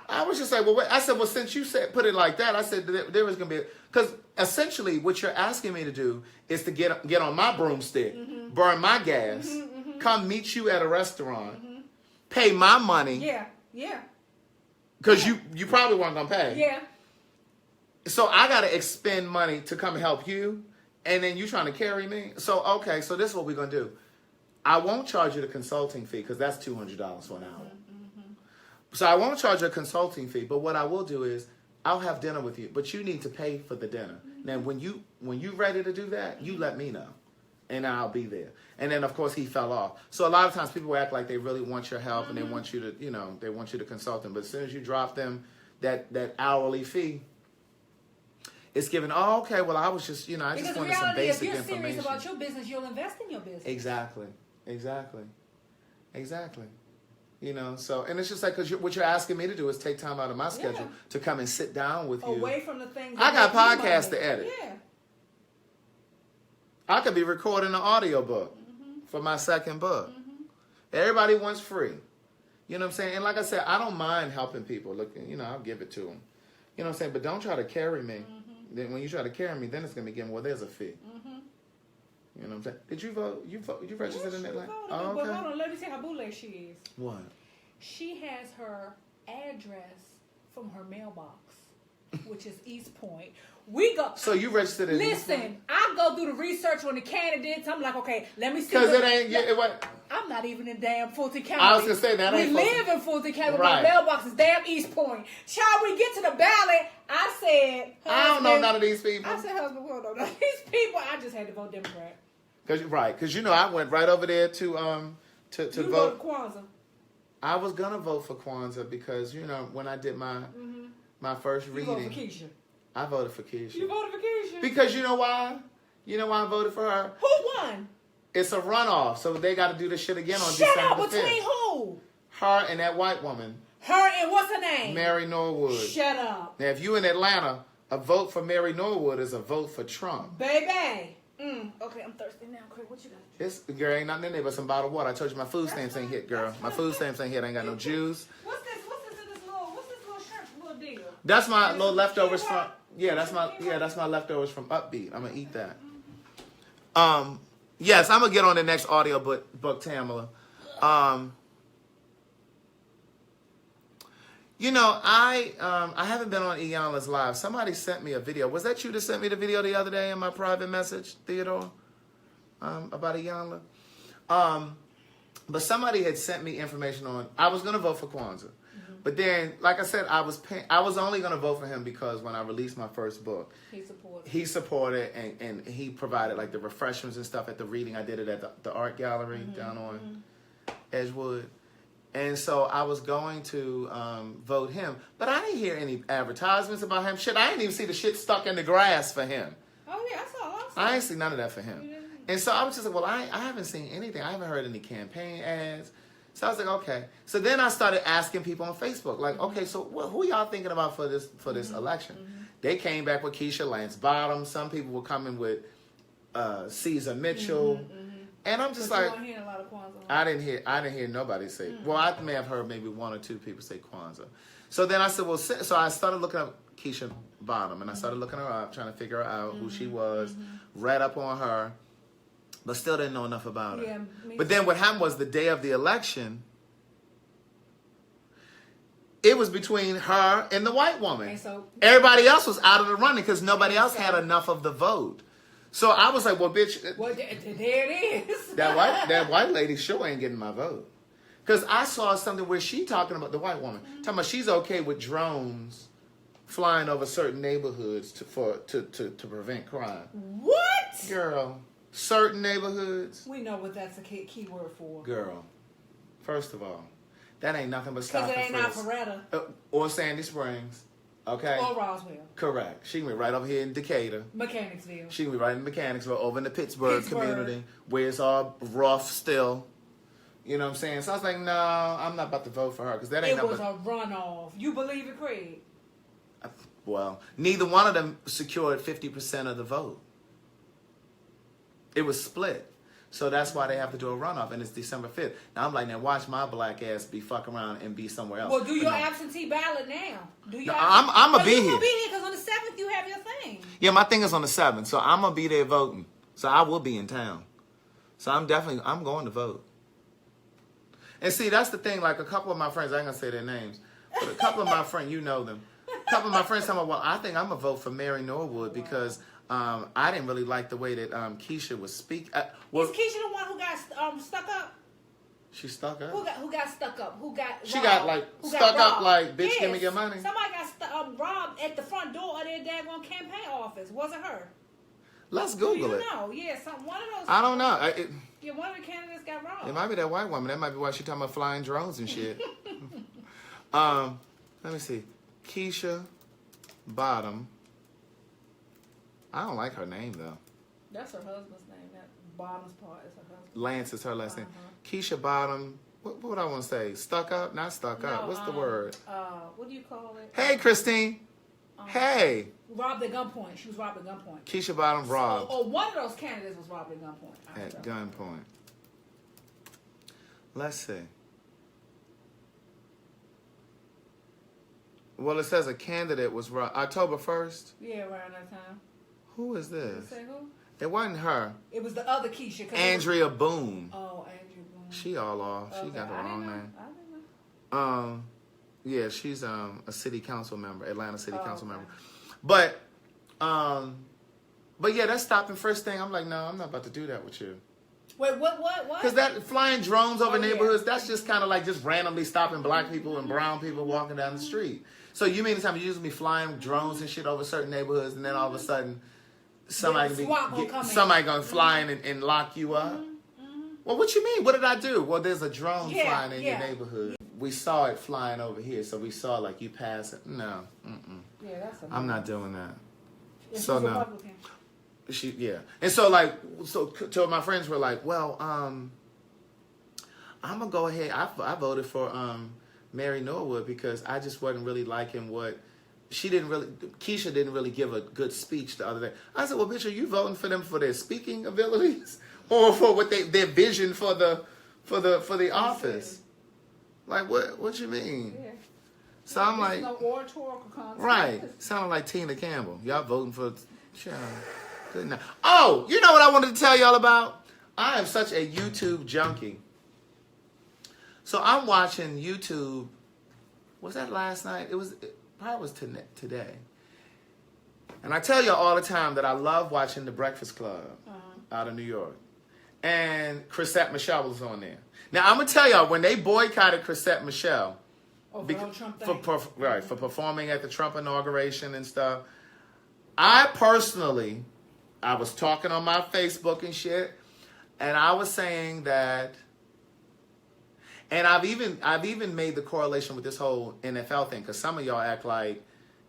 I was just like, well, wait. I said, well, since you put it like that, I said there was going to be... Because essentially what you're asking me to do is to get on my broomstick, burn my gas, come meet you at a restaurant, pay my money. Yeah. Because you probably weren't going to pay. Yeah. So I got to expend money to come help you, and then you trying to carry me? So, okay, so this is what we're going to do. I won't charge you the consulting fee because that's $200 for an hour. So I won't charge you a consulting fee, but what I will do is I'll have dinner with you, but you need to pay for the dinner. Now, when you ready to do that, you let me know, and I'll be there. And then, of course, he fell off. So a lot of times people act like they really want your help and they want you to, they want you to consult them. But as soon as you drop them that hourly fee, it's given, oh, okay, well, I was just, I just wanted some basic information. If you're serious about your business, you'll invest in your business. Exactly. So, and it's just like, because what you're asking me to do is take time out of my schedule to come and sit down with you. Away from the things. I got podcasts to edit. Yeah. I could be recording an audiobook for my second book. Everybody wants free. You know what I'm saying? And like I said, I don't mind helping people. Look, I'll give it to them. You know what I'm saying? But don't try to carry me. Then when you try to carry me, then it's going to be given, well, there's a fee. You know what I'm saying? Did you vote? You registered in Atlanta? Oh, okay. But hold on, let me see how bootleg she is. What? She has her address from her mailbox, which is East Point. We go. So you registered in East Point? Listen, I go through the research on the candidates. I'm like, okay, let me see. Because it ain't. I'm not even in damn Fulton County. I was going to say that. We live in Fulton County, but my mailbox is damn East Point. Child, we get to the ballot. I said, I don't know none of these people. I said, husband, we don't know none of these people. I just had to vote Democrat. Because I went right over there to vote. You voted Kwanzaa. I was gonna vote for Kwanzaa because when I did my first reading, voted for Keisha. I voted for Keisha. You voted for Keisha because you know why? You know why I voted for her? Who won? It's a runoff, so they got to do this shit again on Shut December up! 5th. Between who? Her and that white woman. Her and what's her name? Mary Norwood. Shut up. Now, if you in Atlanta, a vote for Mary Norwood is a vote for Trump. Baby. Okay, I'm thirsty now. Quick, what you got? This girl ain't nothing in there but some bottled water. I told you my food stamps ain't hit, girl. My food stamps ain't hit. I ain't got no juice. What's this in this little shrimp little deal? That's my little leftovers from. Yeah, that's my leftovers from Upbeat. I'm gonna eat that. Yes, I'm gonna get on the next audiobook, Tamala. I haven't been on Iyanla's live. Somebody sent me a video. Was that you that sent me the video the other day in my private message, Theodore? About Iyanla? But somebody had sent me information on. I was gonna vote for Kwanzaa, but then, like I said, I was only gonna vote for him because when I released my first book, he supported and he provided like the refreshments and stuff at the reading. I did it at the art gallery down on Edgewood. And so I was going to vote him. But I didn't hear any advertisements about him. Shit, I didn't even see the shit stuck in the grass for him. Oh, yeah, I saw. I ain't see none of that for him. And so I was just like, well, I haven't seen anything. I haven't heard any campaign ads. So I was like, okay. So then I started asking people on Facebook, like, okay, so who y'all thinking about for this election? They came back with Keisha Lance Bottom. Some people were coming with Caesar Mitchell. And I'm just like, you weren't hearing a lot of Kwanzaa. I didn't hear nobody say. Well, I may have heard maybe one or two people say Kwanzaa. So then I said, well, so I started looking up Keisha Bottom, and I started looking her up, trying to figure out who she was, read up on her, but still didn't know enough about her. Yeah, But then what happened was the day of the election, it was between her and the white woman. And so Everybody else was out of the running because nobody else had enough of the vote. So I was like, well, bitch, well, there it is. that white lady sure ain't getting my vote. Because I saw something where she talking about the white woman, talking about she's okay with drones flying over certain neighborhoods to prevent crime. What? Girl, certain neighborhoods. We know what that's a key word for. Girl, first of all, that ain't nothing but Because stop it ain't and frisk. Alpharetta. Or Sandy Springs. Okay? Or Roswell. Correct. She can be right over here in Decatur. Mechanicsville. She can be right in Mechanicsville, over in the Pittsburgh community, where it's all rough still. You know what I'm saying? So I was like, no, I'm not about to vote for her because that ain't It was a runoff. You believe it, Craig? Well, neither one of them secured 50% of the vote. It was split. So that's why they have to do a runoff, and it's December 5th. Now, I'm like, now watch my black ass be fuck around and be somewhere else. Well, do your no. absentee ballot now. Do your I'm going to be here. You're going to be here because on the 7th you have your thing. Yeah, my thing is on the 7th, so I'm going to be there voting. So I will be in town. So I'm going to vote. And see, that's the thing, like a couple of my friends, I ain't going to say their names, but a couple of my friends, you know them. A couple of my friends tell me, well, I think I'm going to vote for Mary Norwood because I didn't really like the way that Keisha was speaking. Is Keisha the one who got stuck up? She stuck up? Who got stuck up? Who got She robbed? got like Who stuck got up like, bitch, give me Yes. your money. Somebody got robbed at the front door of their daggone campaign office. Wasn't her? Let's Google it. No, yeah, one of those. I don't know. Yeah, one of the candidates got robbed. It might be that white woman. That might be why she talking about flying drones and shit. Let me see. Keisha Bottom. I don't like her name though. That's her husband's name. That bottom's part is her husband. Lance is her last name. Keisha Bottom. What would I want to say? Stuck up? Not stuck up. What's the word? What do you call it? Hey, Christine. Hey. Robbed at gunpoint. She was robbed at gunpoint. Keisha Bottom robbed. Or one of those candidates was robbed at gunpoint. At gunpoint. Let's see. Well, it says a candidate was robbed. October 1st? Yeah, around that time. Who is Did this? it say who? It wasn't her. It was the other Keisha. Andrea Boone. Oh, Andrea Boone. She all off. She Okay, got the I wrong didn't name. know. I didn't know. Yeah, she's a city council member, Atlanta city council okay. member. But yeah, that stop and first thing. I'm like, no, I'm not about to do that with you. Wait, what? Because that flying drones over Oh, yeah. neighborhoods, that's just kind of like just randomly stopping black people and brown people walking down the street. So you mean to tell me you used to be flying drones and shit over certain neighborhoods, and then all of a sudden somebody gonna fly in and lock you up? Well, what you mean? What did I do? Well, there's a drone flying in your neighborhood. We saw it flying over here, so we saw like you pass it. No, Yeah, that's. I'm not doing that. It's So no. Republican. And so so my friends were like, well, I'm gonna go ahead. I voted for Mary Norwood because I just wasn't really liking what Keisha didn't really give a good speech the other day. I said, well, bitch, are you voting for them for their speaking abilities or for what their vision for the office? Like what you mean? Yeah. So I'm like, no oratorical content. right, sounding like Tina Campbell. Y'all voting for child. Good night. Oh, you know what I wanted to tell y'all about? I am such a YouTube junkie. So I'm watching YouTube. Was that last night? It probably was today. And I tell y'all all the time that I love watching The Breakfast Club out of New York. And Chrisette Michele was on there. Now I'm gonna tell y'all when they boycotted Chrisette Michele for performing at the Trump inauguration and stuff. I was talking on my Facebook and shit, and I was saying that, and I've even made the correlation with this whole NFL thing, because some of y'all act like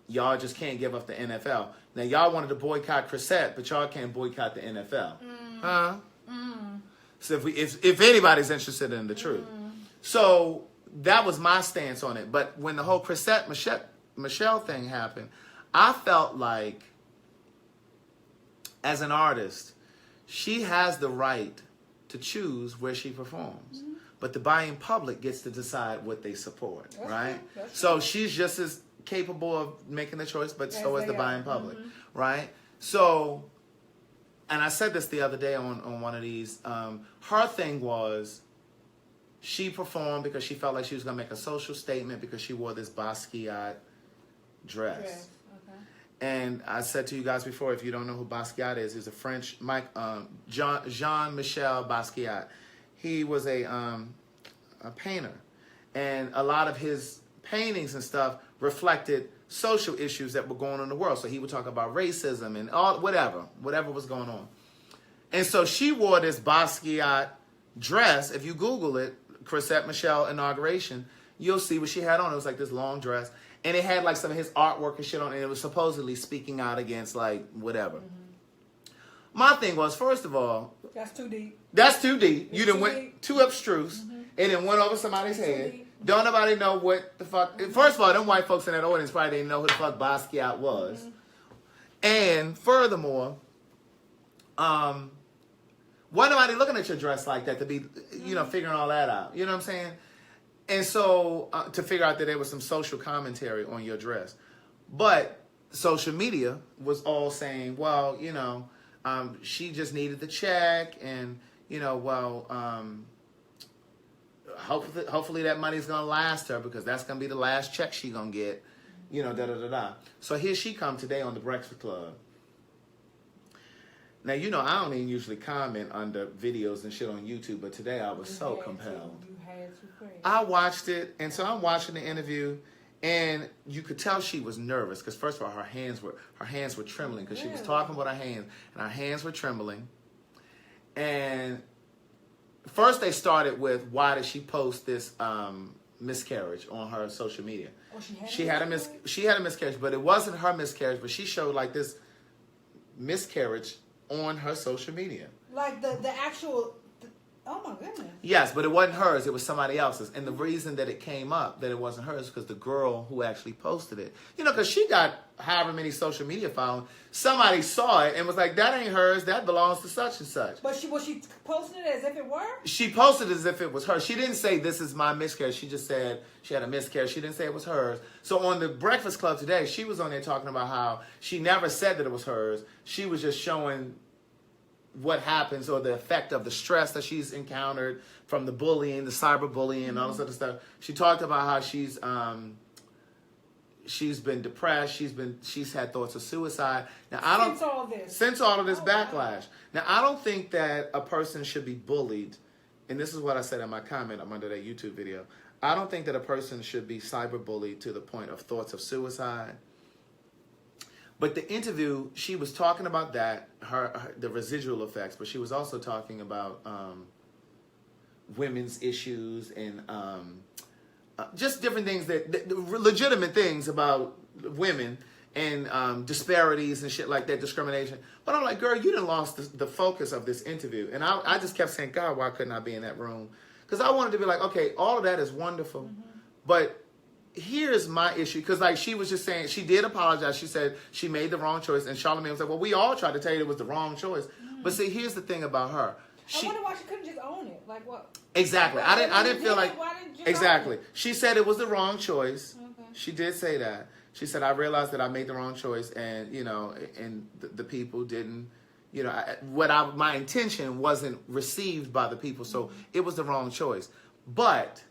y'all just can't give up the NFL. Now y'all wanted to boycott Chrisette, but y'all can't boycott the NFL, huh? So if anybody's interested in the truth, So that was my stance on it. But when the whole Chrisette Michelle thing happened, I felt like, as an artist, she has the right to choose where she performs. But the buying public gets to decide what they support, right? So she's just as capable of making the choice, but so is the buying public, right? So, and I said this the other day on one of these, her thing was, she performed because she felt like she was going to make a social statement because she wore this Basquiat dress. And I said to you guys before, if you don't know who Basquiat is, he's a French, Jean-Michel Basquiat. He was a painter. And a lot of his paintings and stuff reflected social issues that were going on in the world. So he would talk about racism and whatever was going on. And so she wore this Basquiat dress. If you Google it, Chrisette Michelle inauguration, you'll see what she had on. It was like this long dress. And it had like some of his artwork and shit on it. And it was supposedly speaking out against like whatever. My thing was, first of all, that's too deep. That's too deep. You done went too abstruse and then went over somebody's head. Don't nobody know what the fuck. First of all, them white folks in that audience probably didn't know who the fuck Basquiat was. And furthermore, wasn't nobody looking at your dress like that to be, figuring all that out. You know what I'm saying? And so to figure out that there was some social commentary on your dress. But social media was all saying, well, she just needed the check and, hopefully that money's going to last her because that's going to be the last check she going to get, da-da-da-da. So here she come today on The Breakfast Club. Now, I don't even usually comment under videos and shit on YouTube, but today I was so compelled. I watched it, and so I'm watching the interview, and you could tell she was nervous because first of all, her hands were trembling because she was talking with her hands, and her hands were trembling. And first they started with, why did she post this miscarriage on her social media? Oh, she had a miscarriage, but it wasn't her miscarriage, but she showed like this miscarriage on her social media. Like the actual... Oh my goodness. Yes, but it wasn't hers. It was somebody else's. And the reason that it came up that it wasn't hers because the girl who actually posted it, because she got however many social media following, somebody saw it and was like, that ain't hers. That belongs to such and such. But was she posting it as if it were? She posted it as if it was hers. She didn't say, this is my miscarriage. She just said she had a miscarriage. She didn't say it was hers. So on the Breakfast Club today, she was on there talking about how she never said that it was hers. She was just showing what happens or the effect of the stress that she's encountered from the bullying, the cyberbullying, and all this other stuff. She talked about how she's been depressed. She's had thoughts of suicide. Now since all of this backlash. Now I don't think that a person should be bullied, and this is what I said in my comment under that YouTube video. I don't think that a person should be cyberbullied to the point of thoughts of suicide. But the interview, she was talking about that, the residual effects, but she was also talking about women's issues and just different things, that legitimate things about women and disparities and shit like that, discrimination. But I'm like, girl, you done lost the focus of this interview. And I just kept saying, God, why couldn't I be in that room? Because I wanted to be like, okay, all of that is wonderful, but here's my issue, because like she was just saying, she did apologize. She said she made the wrong choice, and Charlamagne was like, well, we all tried to tell you it was the wrong choice. But see, here's the thing about her. I wonder why she couldn't just own it. Like what? Exactly. I didn't feel like... Why didn't you exactly. She said it was the wrong choice. Okay. She did say that. She said, I realized that I made the wrong choice, and and the people didn't, my intention wasn't received by the people, so it was the wrong choice. But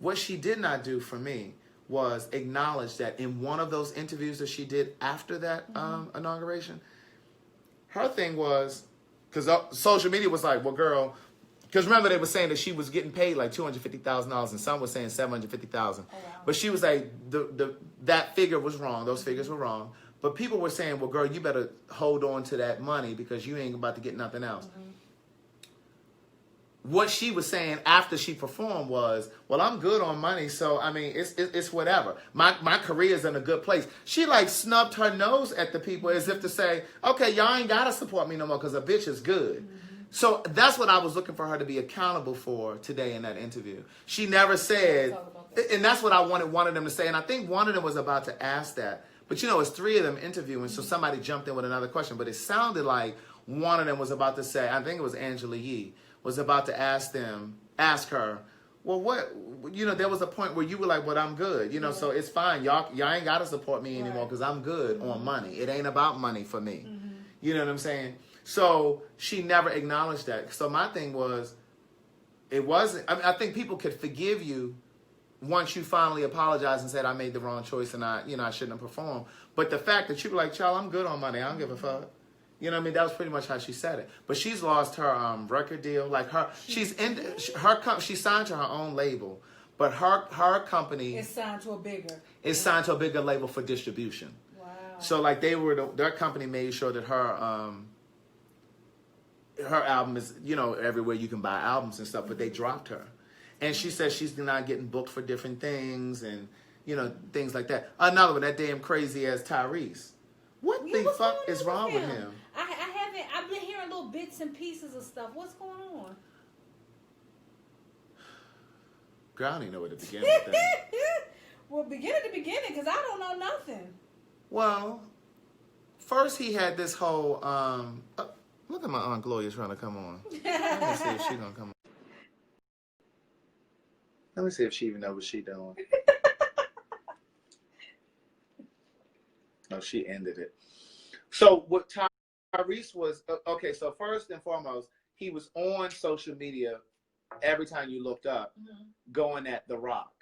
what she did not do for me was acknowledge that in one of those interviews that she did after that inauguration, her thing was, because social media was like, well, girl, because remember they were saying that she was getting paid like $250,000 and some were saying $750,000. Oh, wow. But she was like, that figure was wrong. Those figures were wrong. But people were saying, well, girl, you better hold on to that money because you ain't about to get nothing else. What she was saying after she performed was, well, I'm good on money, so I mean, it's whatever. My career's in a good place. She like snubbed her nose at the people as if to say, okay, y'all ain't gotta support me no more because a bitch is good. So that's what I was looking for her to be accountable for today in that interview. She never said, and that's what I wanted them to say. And I think one of them was about to ask that. But you know, it's three of them interviewing, so somebody jumped in with another question. But it sounded like one of them was about to say, I think it was Angela Yee, was about to ask her, well, what, you know, there was a point where you were like, well, I'm good. You know, so it's fine. Y'all ain't got to support me anymore because I'm good on money. It ain't about money for me. You know what I'm saying? So she never acknowledged that. So my thing was, it wasn't, I think people could forgive you once you finally apologized and said, I made the wrong choice and I shouldn't have performed. But the fact that you were like, child, I'm good on money. I don't give a fuck. You know what I mean? That was pretty much how she said it. But she's lost her record deal. Like she signed to her own label, but her company is signed to a bigger label for distribution. Wow. So like their company made sure that her album is, you know, everywhere you can buy albums and stuff, but they dropped her. And she says she's not getting booked for different things and, you know, things like that. Another one, that damn crazy ass Tyrese. What the fuck is wrong with him? I've been hearing little bits and pieces of stuff. What's going on? Girl, I don't even know where to begin with that. Well, begin at the beginning, because I don't know nothing. Well, first he had this whole, look at my Aunt Gloria trying to come on. Let me see if she's going to come on. Let me see if she even knows what she's doing. Oh, she ended it. So what Tyrese was, okay, so first and foremost, he was on social media every time you looked up, going at The Rock.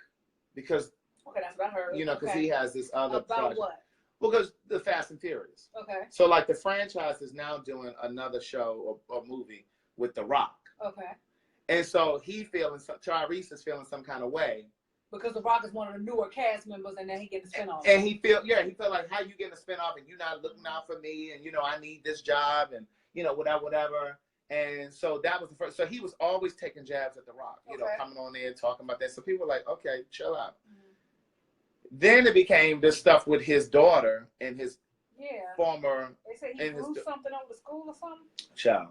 Because, okay, that's what I heard. You know, because he has this other about project. What? Because the Fast and Furious. Okay. So, like, the franchise is now doing another show or movie with The Rock. Okay. And so Tyrese is feeling some kind of way. Because The Rock is one of the newer cast members, and then he getting a spinoff. And he feel like, how you getting a spinoff and you not looking out for me, and, you know, I need this job, and, you know, whatever. And so that was the first. So he was always taking jabs at The Rock, you know, coming on there and talking about that. So people were like, okay, chill out. Then it became this stuff with his daughter and his former. They say he grew something over the school or something. Child.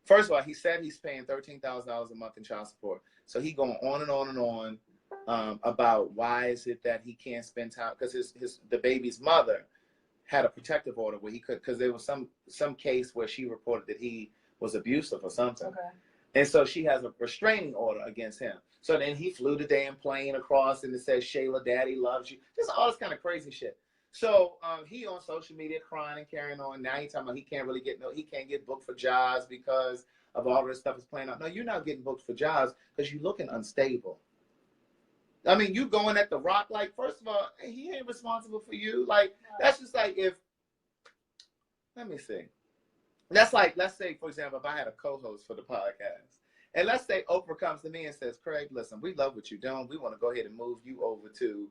First of all, he said he's paying $13,000 a month in child support. So he going on and on and on about why is it that he can't spend time, because the baby's mother had a protective order where he could, because there was some case where she reported that he was abusive or something. Okay. And so she has a restraining order against him. So then he flew the damn plane across and it says, Shayla, daddy loves you. Just all this kind of crazy shit. So he on social media crying and carrying on. Now he's talking about he can't get booked for jobs because of all this stuff is playing out. No, you're not getting booked for jobs because you're looking unstable. I mean, you going at The Rock, like, first of all, he ain't responsible for you. Like, that's just like let me see. That's like, let's say, for example, if I had a co-host for the podcast, and let's say Oprah comes to me and says, Craig, listen, we love what you're doing. We want to go ahead and move you over to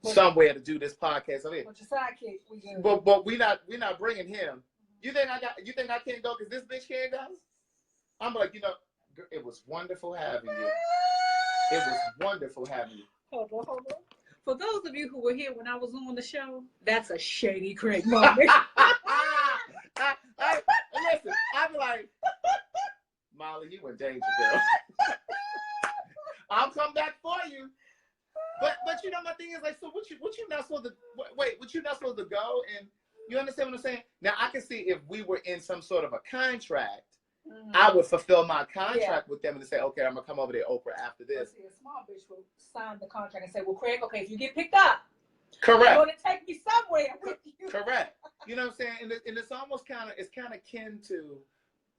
somewhere to do this podcast. I mean, but your sidekick, we do. But we're not bringing him. You think I can't go because this bitch can't go? I'm like, you know, it was wonderful having you. It was wonderful having you. Hold on. For those of you who were here when I was on the show, that's a shady Craig moment. Listen, I'm like, Molly, you in danger, girl. I'll come back for you. But you know, my thing is like, so what you not supposed to wait? What you not supposed to go? And you understand what I'm saying? Now I can see if we were in some sort of a contract, I would fulfill my contract with them and say, okay, I'm gonna come over to Oprah after this. See, a small bitch will sign the contract and say, well, Craig, okay, if you get picked up, correct, you're gonna take me somewhere with you. Correct. You know what I'm saying? And it's almost kind of kin to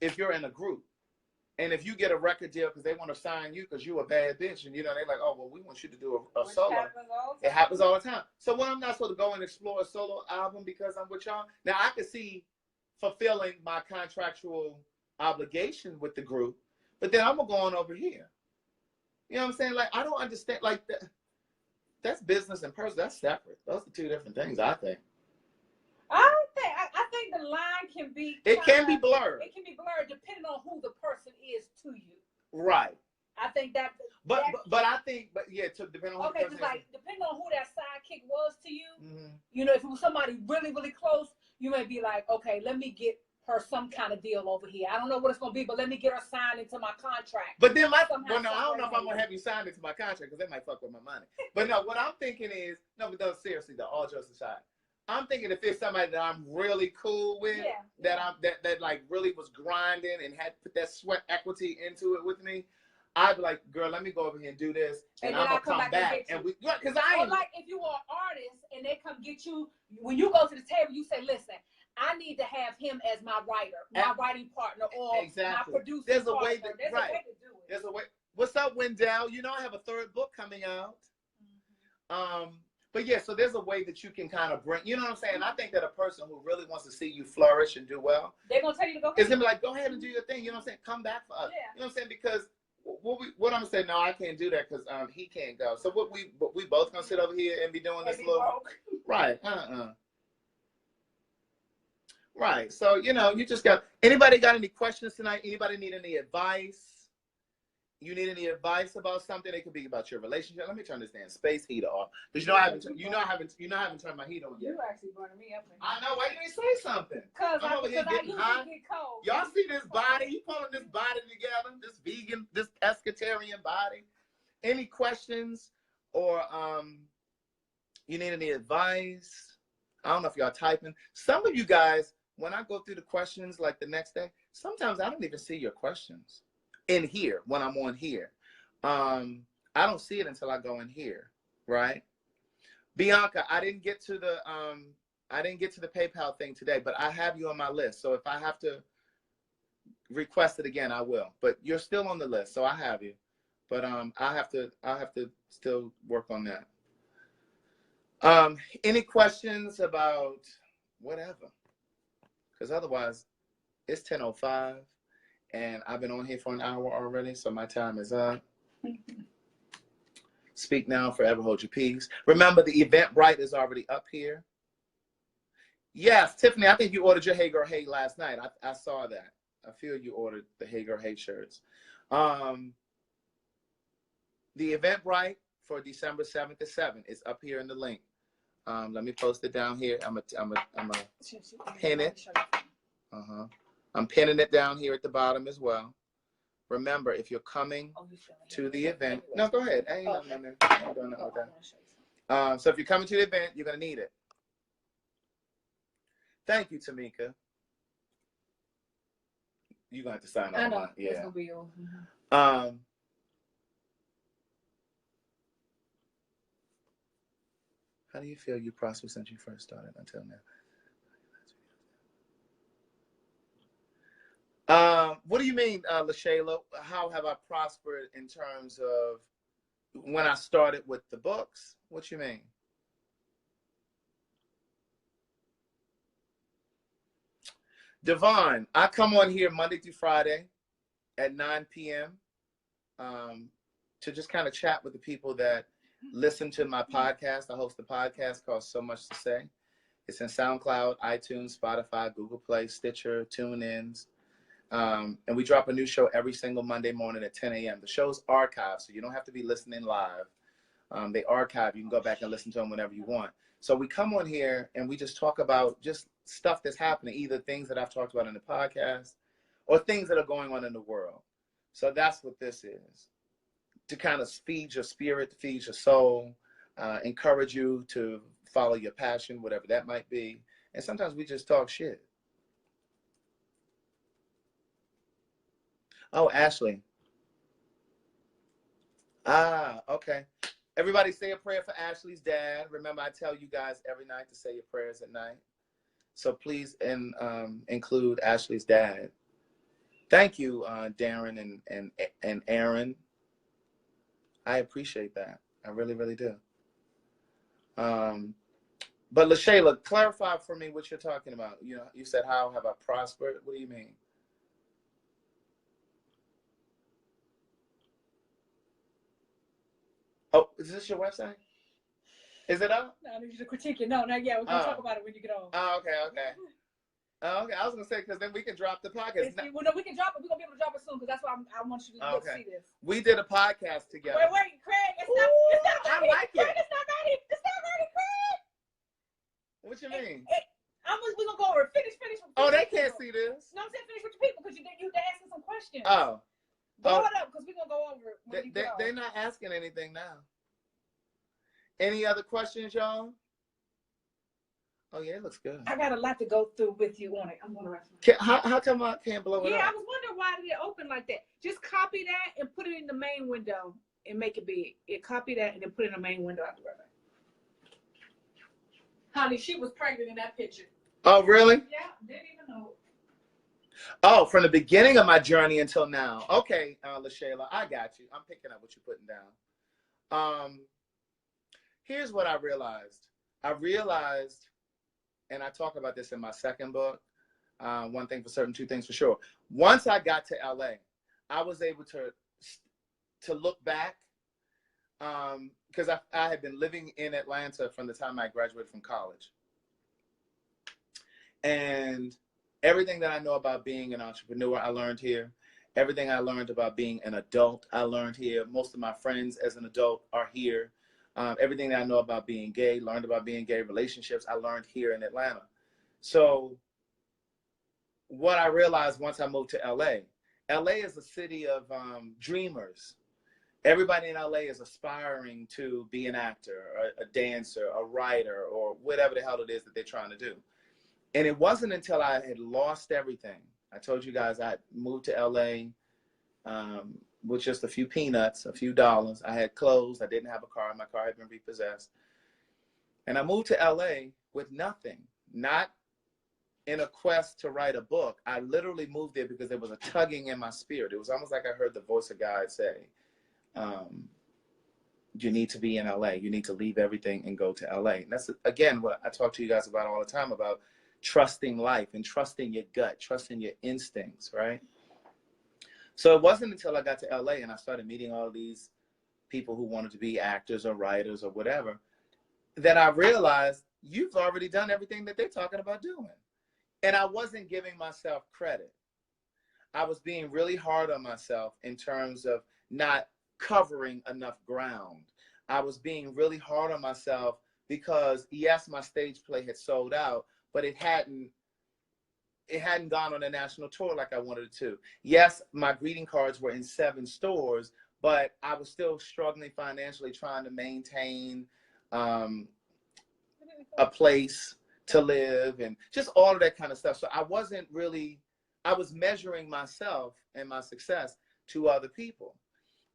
if you're in a group. And if you get a record deal because they want to sign you because you're a bad bitch, and you know they're like, oh well, we want you to do a solo. It happens all the time. So when I'm not supposed to go and explore a solo album because I'm with y'all, now I can see fulfilling my contractual obligation with the group, but then I'm gonna go on over here. You know what I'm saying? Like I don't understand. Like that's business and personal. That's separate. Those are two different things. I think. I think the line can be. It can be blurred. It can be blurred depending on who the person is to you. Right. I think that. But I think depending on who the person just like depending on who that sidekick was to you. Mm-hmm. You know, if it was somebody really really close, you may be like, okay, let me get her some kind of deal over here. I don't know what it's gonna be, but let me get her signed into my contract. But then I don't know if I'm gonna have you signed into my contract because that might fuck with my money. But no, what I'm thinking is but no, seriously though, all jokes aside, I'm thinking if it's somebody that I'm really cool with, that like really was grinding and had put that sweat equity into it with me, I'd be like, girl, let me go over here and do this, and I'm gonna come back and we, because like if you are an artist and they come get you, when you go to the table, you say, listen, I need to have him as my writer, my writing partner, or my producer. There's a partner. way to, There's a way to do it. There's a way. What's up, Wendell? You know I have a third book coming out. But yeah, so there's a way that you can kind of bring, you know what I'm saying? I think that a person who really wants to see you flourish and do well, they're gonna tell you to go ahead. It's gonna be like, go ahead and do your thing. You know what I'm saying? Come back for us. Yeah. You know what I'm saying? Because what I'm saying, no, I can't do that because he can't go. So what we both gonna sit over here and be doing this little right? Right. So you know, you just got. Anybody got any questions tonight? Anybody need any advice? You need any advice about something? It could be about your relationship. Let me turn this damn space heater off. Because I haven't turned my heat on yet. You actually burning me up. I know. Why you didn't say something? Because I usually get cold. Y'all see this body? You pulling this body together? This vegan, this pescatarian body. Any questions or you need any advice? I don't know if y'all typing. Some of you guys, when I go through the questions like the next day, sometimes I don't even see your questions in here when I'm on here. I don't see it until I go in here, right? Bianca, I didn't get to the PayPal thing today, but I have you on my list. So if I have to request it again, I will. But you're still on the list, so I have you. But I have to still work on that. Any questions about whatever? Because otherwise, it's 10:05, and I've been on here for an hour already, so my time is up. Speak now, forever hold your peace. Remember, the Eventbrite is already up here. Yes, Tiffany, I think you ordered your Hey Girl Hey last night. I saw that. I feel you ordered the Hey Girl Hey shirts. The Eventbrite for December 7th to 7th is up here in the link. Let me post it down here. I'm a pin it. I'm pinning it down here at the bottom as well. Remember, if you're coming to the event, no, go ahead. I'm doing that with that. So if you're coming to the event, you're gonna need it. Thank you, Tamika. You're gonna have to sign off. Yeah. It's gonna be yours. How do you feel you prospered since you first started until now? What do you mean, LaShayla? How have I prospered in terms of when I started with the books? What you mean? Devon, I come on here Monday through Friday at 9 p.m. To just kind of chat with the people that listen to my podcast. I host a podcast called So Much to Say. It's in SoundCloud, iTunes, Spotify, Google Play, Stitcher, TuneIns. And we drop a new show every single Monday morning at 10 a.m. The show's archived, so you don't have to be listening live. They archive. You can go back and listen to them whenever you want. So we come on here and we just talk about just stuff that's happening, either things that I've talked about in the podcast or things that are going on in the world. So that's what this is, to kind of feed your spirit, feed your soul, encourage you to follow your passion, whatever that might be. And sometimes we just talk shit. Oh, Ashley. Okay. Everybody say a prayer for Ashley's dad. Remember, I tell you guys every night to say your prayers at night. So please include Ashley's dad. Thank you, Darren and Aaron. I appreciate that. I really, really do. But LaShayla, clarify for me what you're talking about. You know, you said, how have I prospered? What do you mean? Oh, is this your website? Is it up? No, I need you to critique it. No, not yet. We're going to talk about it when you get on. Oh, okay. Okay, I was going to say, because then we can drop the podcast. Well, no, we can drop it. We're going to be able to drop it soon, because that's why I want you to see this. We did a podcast together. Wait, Craig. It's not ready. I like it. Craig, it's not ready. It's not ready, Craig. What you mean? We're gonna go over it. Finish. Oh, they can't see this. No, I'm saying finish with your people because you asking some questions. Oh. Blow it up because we're gonna go over it. They're not asking anything now. Any other questions, y'all? Oh yeah, it looks good. I got a lot to go through with you on it. I'm gonna write. How come I can't blow it up? Yeah, I was wondering why did it open like that. Just copy that and put it in the main window and make it big. Copy that and then put it in the main window. I'll be right back. Honey, she was pregnant in that picture. Oh really? Yeah, didn't even know. Oh, from the beginning of my journey until now. Okay, LaShayla, I got you. I'm picking up what you're putting down. Here's what I realized. And I talk about this in my second book, One Thing for Certain, Two Things for Sure. Once I got to LA, I was able to look back because I had been living in Atlanta from the time I graduated from college. And everything that I know about being an entrepreneur, I learned here. Everything I learned about being an adult, I learned here. Most of my friends as an adult are here. Everything that I know about being gay, learned about being gay, relationships, I learned here in Atlanta. So what I realized once I moved to LA is a city of dreamers. Everybody in LA is aspiring to be an actor, or a dancer, a writer, or whatever the hell it is that they're trying to do. And it wasn't until I had lost everything. I told you guys I moved to LA with just a few peanuts, a few dollars. I had clothes. I didn't have a car. My car had been repossessed. And I moved to LA with nothing, not in a quest to write a book. I literally moved there because there was a tugging in my spirit. It was almost like I heard the voice of God say, you need to be in LA. You need to leave everything and go to LA. And that's, again, what I talk to you guys about all the time, about trusting life and trusting your gut, trusting your instincts, right? So it wasn't until I got to LA and I started meeting all these people who wanted to be actors or writers or whatever, that I realized you've already done everything that they're talking about doing. And I wasn't giving myself credit. I was being really hard on myself in terms of not covering enough ground. I was being really hard on myself because, yes, my stage play had sold out, but it hadn't gone on a national tour like I wanted it to. Yes, my greeting cards were in 7 stores, but I was still struggling financially, trying to maintain a place to live and just all of that kind of stuff. So I was measuring myself and my success to other people.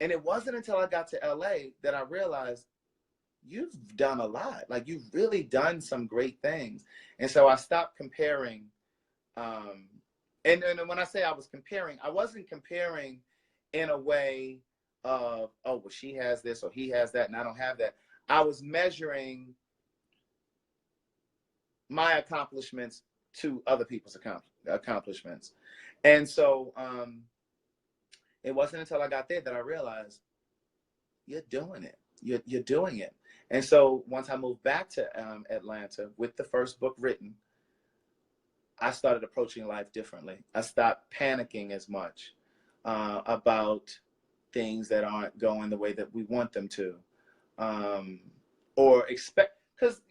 And it wasn't until I got to LA that I realized you've done a lot. Like, you've really done some great things. And so I stopped comparing. And when I say I was comparing, I wasn't comparing in a way of, oh, well, she has this or he has that and I don't have that. I was measuring my accomplishments to other people's accomplishments. And so it wasn't until I got there that I realized you're doing it. You're doing it. And so once I moved back to Atlanta with the first book written, I started approaching life differently. I stopped panicking as much about things that aren't going the way that we want them to, or expect, because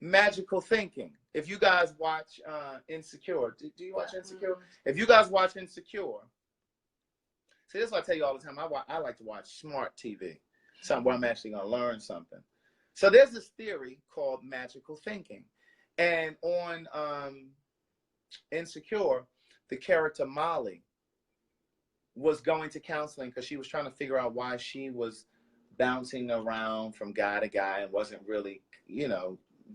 magical thinking. If you guys watch Insecure, do you watch Insecure? If you guys watch Insecure, see, this is what I tell you all the time. I like to watch smart TV, something where I'm actually going to learn something. So there's this theory called magical thinking. And on Insecure, the character Molly was going to counseling because she was trying to figure out why she was bouncing around from guy to guy and wasn't really,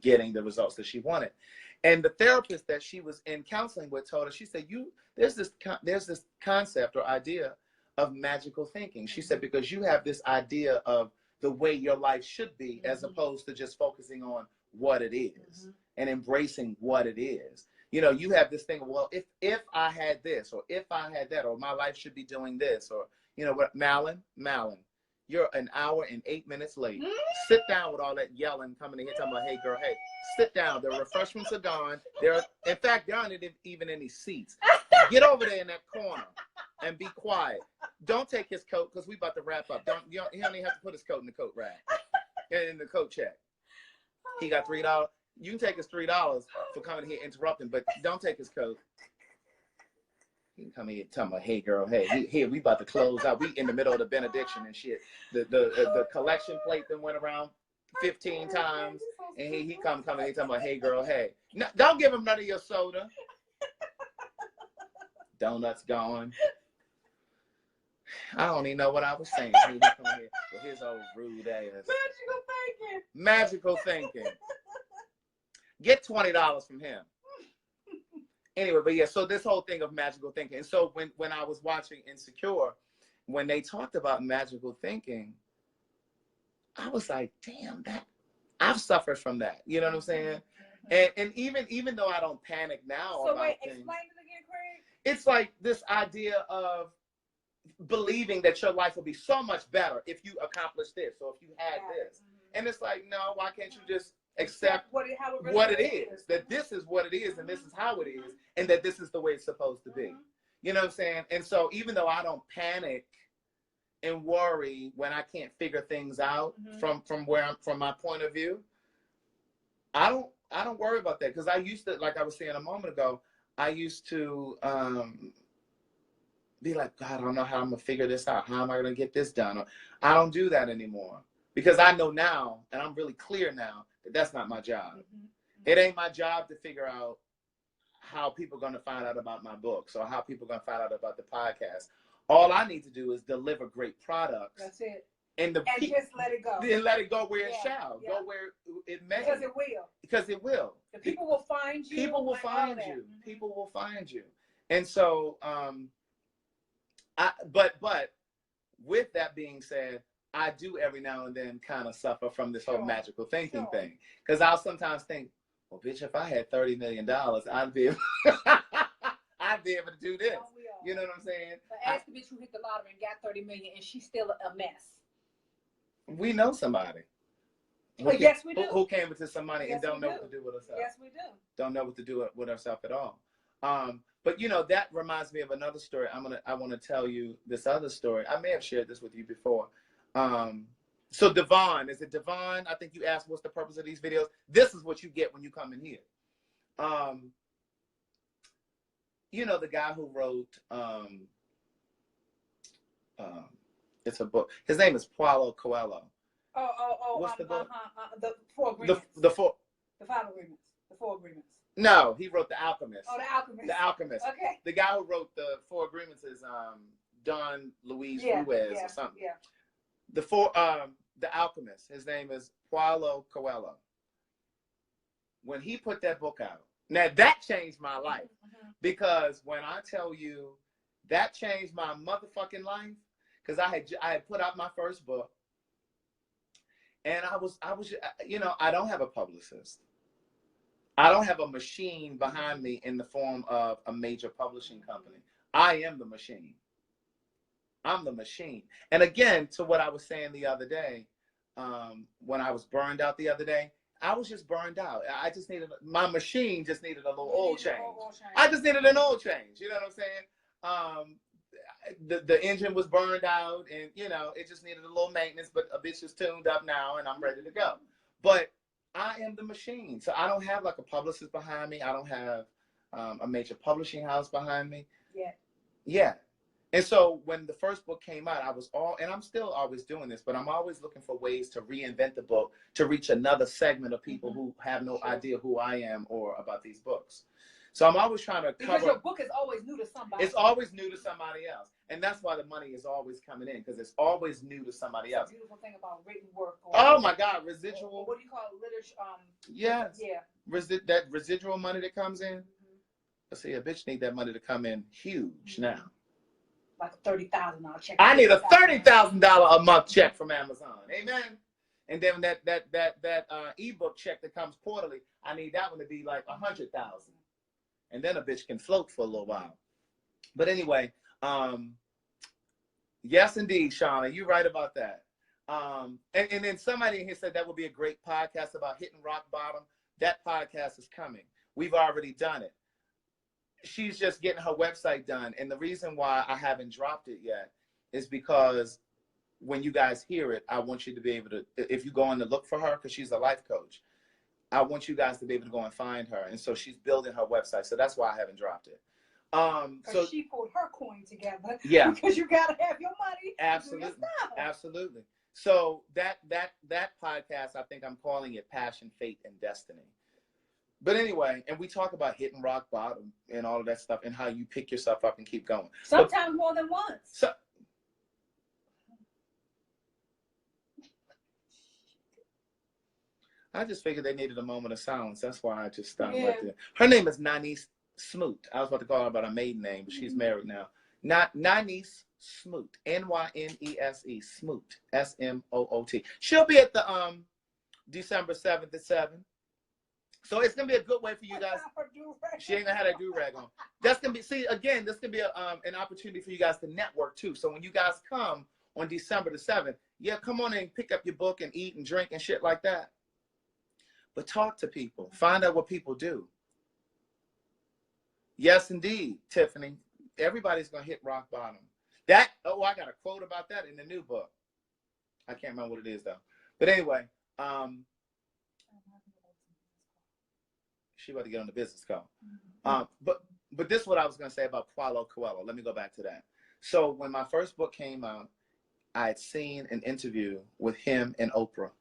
getting the results that she wanted. And the therapist that she was in counseling with told her, she said, there's this concept or idea of magical thinking. She said, because you have this idea of the way your life should be, as opposed to just focusing on what it is and embracing what it is. You have this thing of, well, if I had this, or if I had that, or my life should be doing this, or, what, Malin, you're an hour and 8 minutes late. Sit down with all that yelling coming in here talking about, hey girl, hey, sit down. The refreshments are gone. In fact, there aren't even any seats. Get over there in that corner and be quiet. Don't take his coat because we about to wrap up. He don't even have to put his coat in the coat rack, in the coat check. He got $3. You can take his $3 for coming here interrupting, but don't take his coat. He can come here talking about, hey girl, hey, here we about to close out. We in the middle of the benediction and shit. The collection plate that went around 15 times, and he coming here talking about, hey girl, hey. No, don't give him none of your soda. Donuts gone. I don't even know what I was saying. He come here with his old rude ass. Magical thinking. Get $20 from him. Anyway, but yeah, so this whole thing of magical thinking. And so when I was watching Insecure, when they talked about magical thinking, I was like, damn, I've suffered from that. You know what I'm saying? And even though I don't panic now. So wait, explain it again, Craig. It's like this idea of believing that your life will be so much better if you accomplish this or if you had this. And it's like, no, why can't you just accept what it is, that this is what it is and this is how it is, and that this is the way it's supposed to be. You know what I'm saying? And so even though I don't panic and worry when I can't figure things out from my point of view, I don't worry about that, because I used to, like I was saying a moment ago, I used to be like, God, I don't know how I'm gonna figure this out. How am I gonna get this done? Or, I don't do that anymore, because I know now, and I'm really clear now, that that's not my job. It ain't my job to figure out how people are gonna find out about my books or how people are gonna find out about the podcast. All I need to do is deliver great products. That's it. And just let it go. Then let it go where it shall. Go where it may. Because it will. Because it will. The people will find you. People will find you. People will find you. And so, but with that being said, I do every now and then kind of suffer from this whole magical thinking thing. Because I'll sometimes think, well, bitch, if I had $30 million, I'd be able to do this. You know what I'm saying? But ask the bitch who hit the lottery and got $30 million, and she's still a mess. We know somebody. Yes, we do. Who came into some money and don't know what to do with herself. Yes, we do. Don't know what to do with herself at all. But you know, that reminds me of another story. I want to tell you this other story. I may have shared this with you before. So Devon, is it Devon? I think you asked what's the purpose of these videos. This is what you get when you come in here. You know, the guy who wrote it's a book. His name is Paulo Coelho. What's the book? The Four Agreements. The Five Agreements. The Four Agreements. No, he wrote The Alchemist. Oh, The Alchemist. The Alchemist. Okay. The guy who wrote the Four Agreements is Don Luis Ruiz or something. Yeah. The Alchemist. His name is Paulo Coelho. When he put that book out, now that changed my life, because when I tell you that changed my motherfucking life, because I had put out my first book, and I was you know, I don't have a publicist. I don't have a machine behind me in the form of a major publishing company. I am the machine. I'm the machine. And again, to what I was saying the other day, when I was burned out the other day, I was just burned out. I just needed, my machine just needed a little oil change. I just needed an oil change. You know what I'm saying? The engine was burned out, and you know, it just needed a little maintenance, but a bitch is tuned up now and I'm ready to go. But I am the machine. So I don't have like a publicist behind me. I don't have a major publishing house behind me. Yeah. And so when the first book came out, and I'm still always doing this, but I'm always looking for ways to reinvent the book to reach another segment of people who have no idea who I am or about these books. So I'm always trying to cover. Because your book is always new to somebody. It's always new to somebody else. And that's why the money is always coming in, because it's always new to somebody else. That's a beautiful thing about written work. Oh my God, residual. Or what do you call it? Literature? Yes. Yeah. That residual money that comes in. But see, a bitch need that money to come in huge now. Like a $30,000 check. I need a $30,000 a month check from Amazon. Amen. And then that ebook check that comes quarterly, I need that one to be like $100,000. And then a bitch can float for a little while. But anyway, yes, indeed, Shauna, you're right about that. And then somebody in here said that would be a great podcast about hitting rock bottom. That podcast is coming. We've already done it. She's just getting her website done. And the reason why I haven't dropped it yet is because when you guys hear it, I want you to be able to, if you go on to look for her, because she's a life coach, I want you guys to be able to go and find her. And so she's building her website. So that's why I haven't dropped it. So she pulled her coin together. Yeah. Because you gotta have your money. Absolutely. Absolutely. So that podcast, I think I'm calling it Passion, Fate, and Destiny. But anyway, and we talk about hitting rock bottom and all of that stuff and how you pick yourself up and keep going. Sometimes more than once. So, I just figured they needed a moment of silence. That's why I just stopped right there. Her name is Nanice Smoot. I was about to call her about her maiden name, but she's married now. Nanice Smoot. Nynese. Smoot. Smoot. She'll be at the December 7th at 7. So it's gonna be a good way for you guys. She ain't gonna have that do-rag on. That's gonna be, see, again, this can be an opportunity for you guys to network too. So when you guys come on December the 7th, yeah, come on and pick up your book and eat and drink and shit like that. But talk to people. Find out what people do. Yes, indeed, Tiffany. Everybody's gonna hit rock bottom. I got a quote about that in the new book. I can't remember what it is though. But anyway, she about to get on the business call. But this is what I was gonna say about Paulo Coelho. Let me go back to that. So when my first book came out, I had seen an interview with him and Oprah.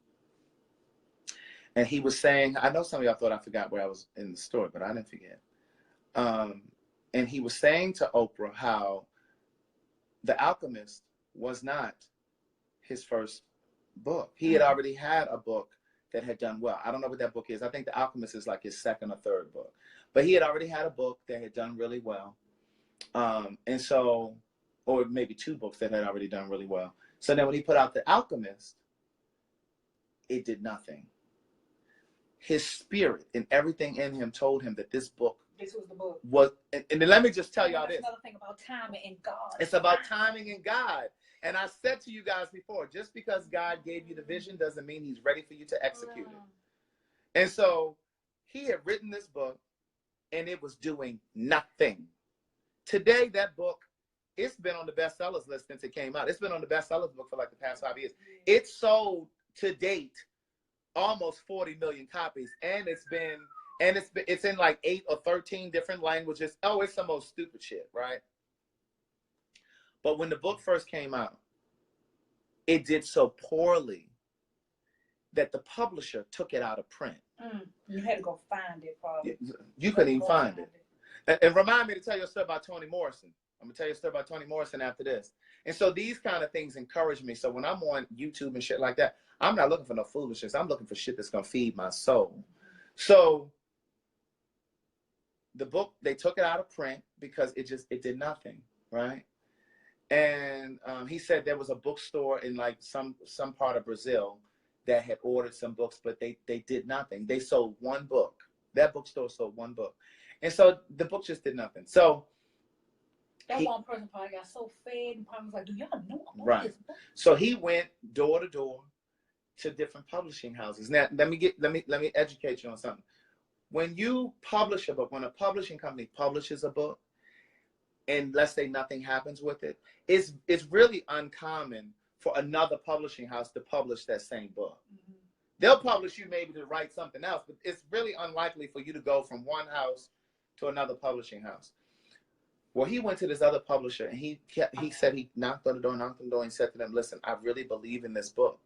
And he was saying, I know some of y'all thought I forgot where I was in the story, but I didn't forget. And he was saying to Oprah how The Alchemist was not his first book. He had already had a book that had done well. I don't know what that book is. I think The Alchemist is like his second or third book. But he had already had a book that had done really well. And so, or maybe 2 books that had already done really well. So then when he put out The Alchemist, it did nothing. His spirit and everything in him told him that this book was the book. And then let me just tell y'all this. Another thing about timing and God. It's about timing and God. And I said to you guys before, just because God gave you the vision doesn't mean he's ready for you to execute it. And so he had written this book and it was doing nothing. Today, that book, it's been on the bestsellers list since it came out. It's been on the bestsellers book for like the past 5 years. It's sold to date almost 40 million copies, and it's in like 8 or 13 different languages. Oh, it's the most stupid shit, right? But when the book first came out, it did so poorly that the publisher took it out of print. You had to go find it, probably. You couldn't even find it. And remind me to tell you a story about Toni Morrison. I'm gonna tell you a story about Toni Morrison after this. And so these kind of things encourage me. So when I'm on YouTube and shit like that, I'm not looking for no foolishness. I'm looking for shit that's gonna feed my soul. So the book, they took it out of print because it did nothing, right? And he said there was a bookstore in like some part of Brazil that had ordered some books, but they did nothing. They sold 1 book. That bookstore sold 1 book. And so the book just did nothing. So that one person probably got so fed and probably was like, do y'all know right. This book? So he went door to door to different publishing houses. Now let me educate you on something. When you publish a book, when a publishing company publishes a book, and let's say nothing happens with it, it's really uncommon for another publishing house to publish that same book. They'll publish you maybe to write something else, but it's really unlikely for you to go from one house to another publishing house. Well, he went to this other publisher and he said he knocked on the door and said to them, listen, I really believe in this book.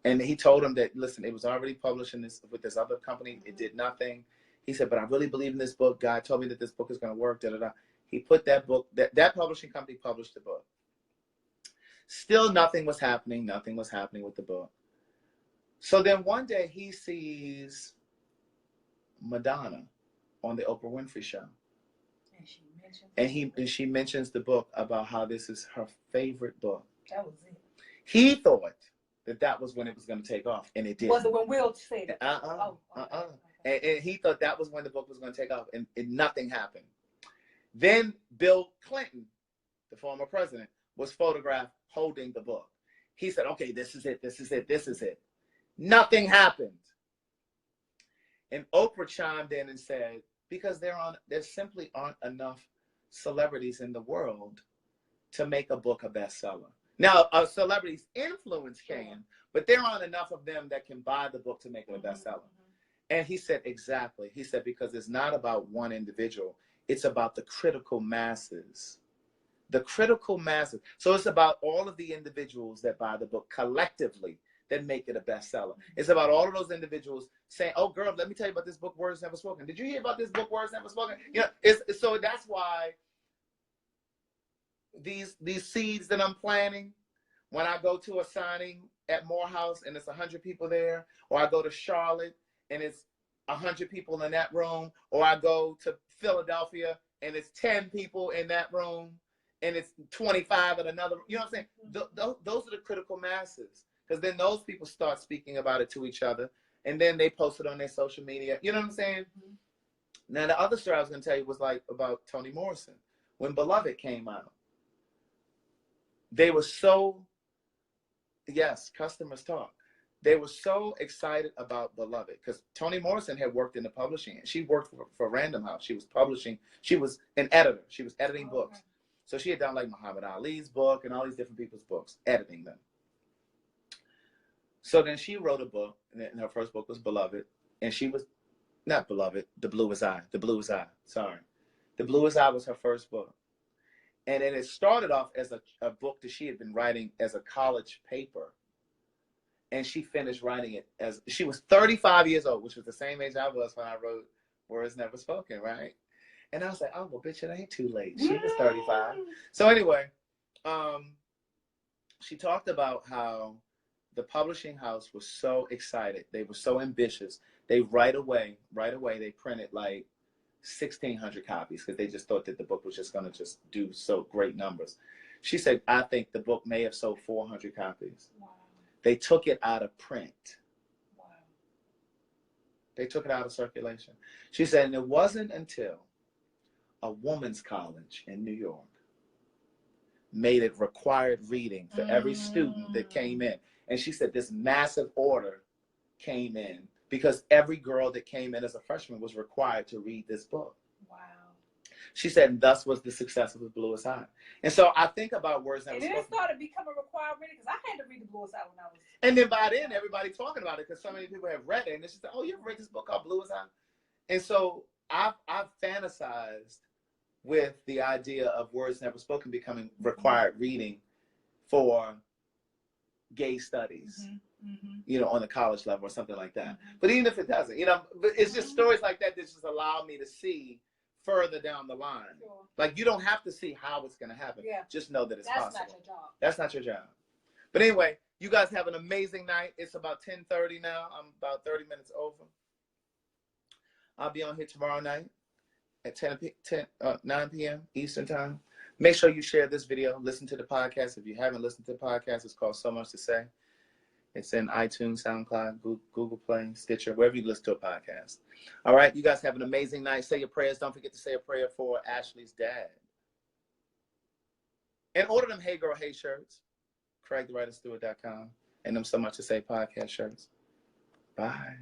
And he told them that, listen, it was already published with this other company. It did nothing. He said, but I really believe in this book. God told me that this book is going to work. Da, da, da. He put that book, that publishing company published the book. Still nothing was happening. Nothing was happening with the book. So then one day he sees Madonna on the Oprah Winfrey Show. And she mentions the book about how this is her favorite book. That was it. He thought that was when it was going to take off, and it did. Was it when Will said it? And he thought that was when the book was going to take off, and nothing happened. Then Bill Clinton, the former president, was photographed holding the book. He said, okay, this is it, this is it, this is it. Nothing happened. And Oprah chimed in and said, because there simply aren't enough celebrities in the world to make a book a bestseller. Now, a celebrity's influence can, but there aren't enough of them that can buy the book to make it a bestseller. And he said, exactly. He said, because it's not about one individual. It's about the critical masses. The critical masses. So it's about all of the individuals that buy the book collectively that make it a bestseller. It's about all of those individuals saying, oh, girl, let me tell you about this book, Words Never Spoken. Did you hear about this book, Words Never Spoken? You know, so that's why these seeds that I'm planting, when I go to a signing at Morehouse and it's 100 people there, or I go to Charlotte and it's 100 people in that room, or I go to Philadelphia and it's 10 people in that room, and it's 25 at another, you know what I'm saying? Those are the critical masses, because then those people start speaking about it to each other, and then they post it on their social media. You know what I'm saying? Mm-hmm. Now, the other story I was going to tell you was like about Toni Morrison. When Beloved came out, they were so, yes, customers talk. They were so excited about Beloved because Toni Morrison had worked in the publishing. She worked for Random House. She was publishing. She was an editor. She was editing books. So she had done like Muhammad Ali's book and all these different people's books, editing them. So then she wrote a book, and her first book was Beloved. And she was, not Beloved, The Bluest Eye. The Bluest Eye, sorry. The Bluest Eye was her first book. And then it started off as a book that she had been writing as a college paper. And she finished writing it as, she was 35 years old, which was the same age I was when I wrote Words Never Spoken, right? And I was like, oh, well, bitch, it ain't too late. She was 35. So anyway, she talked about how the publishing house was so excited. They were so ambitious. They right away, they printed like 1,600 copies because they just thought that the book was just going to just do so great numbers. She said, I think the book may have sold 400 copies. Wow. They took it out of print. Wow. They took it out of circulation. She said, and it wasn't until a woman's college in New York made it required reading for every student that came in. And she said this massive order came in because every girl that came in as a freshman was required to read this book. Wow. She said, and thus was the success of The Bluest Eye. And so I think about Words Never Spoken. And it started becoming required reading because I had to read The Bluest Eye when I was. And then by then, everybody talking about it because so many people have read it. And it's just like, oh, you ever read this book called Bluest Eye? And so I've fantasized with the idea of Words Never Spoken becoming required reading for gay studies, you know, on the college level or something like that. But even if it doesn't, you know, but it's just stories like that that just allow me to see further down the line. Sure. Like, you don't have to see how it's going to happen. Yeah. Just know that it's possible. That's not your job. That's not your job. But anyway, you guys have an amazing night. It's about 10:30 now. I'm about 30 minutes over. I'll be on here tomorrow night at 9 p.m. Eastern time. Make sure you share this video. Listen to the podcast. If you haven't listened to the podcast, it's called So Much to Say. It's in iTunes, SoundCloud, Google Play, Stitcher, wherever you listen to a podcast. All right, you guys have an amazing night. Say your prayers. Don't forget to say a prayer for Ashley's dad. And order them Hey Girl, Hey shirts. CraigTheWriterStewart.com. And them So Much to Say podcast shirts. Bye.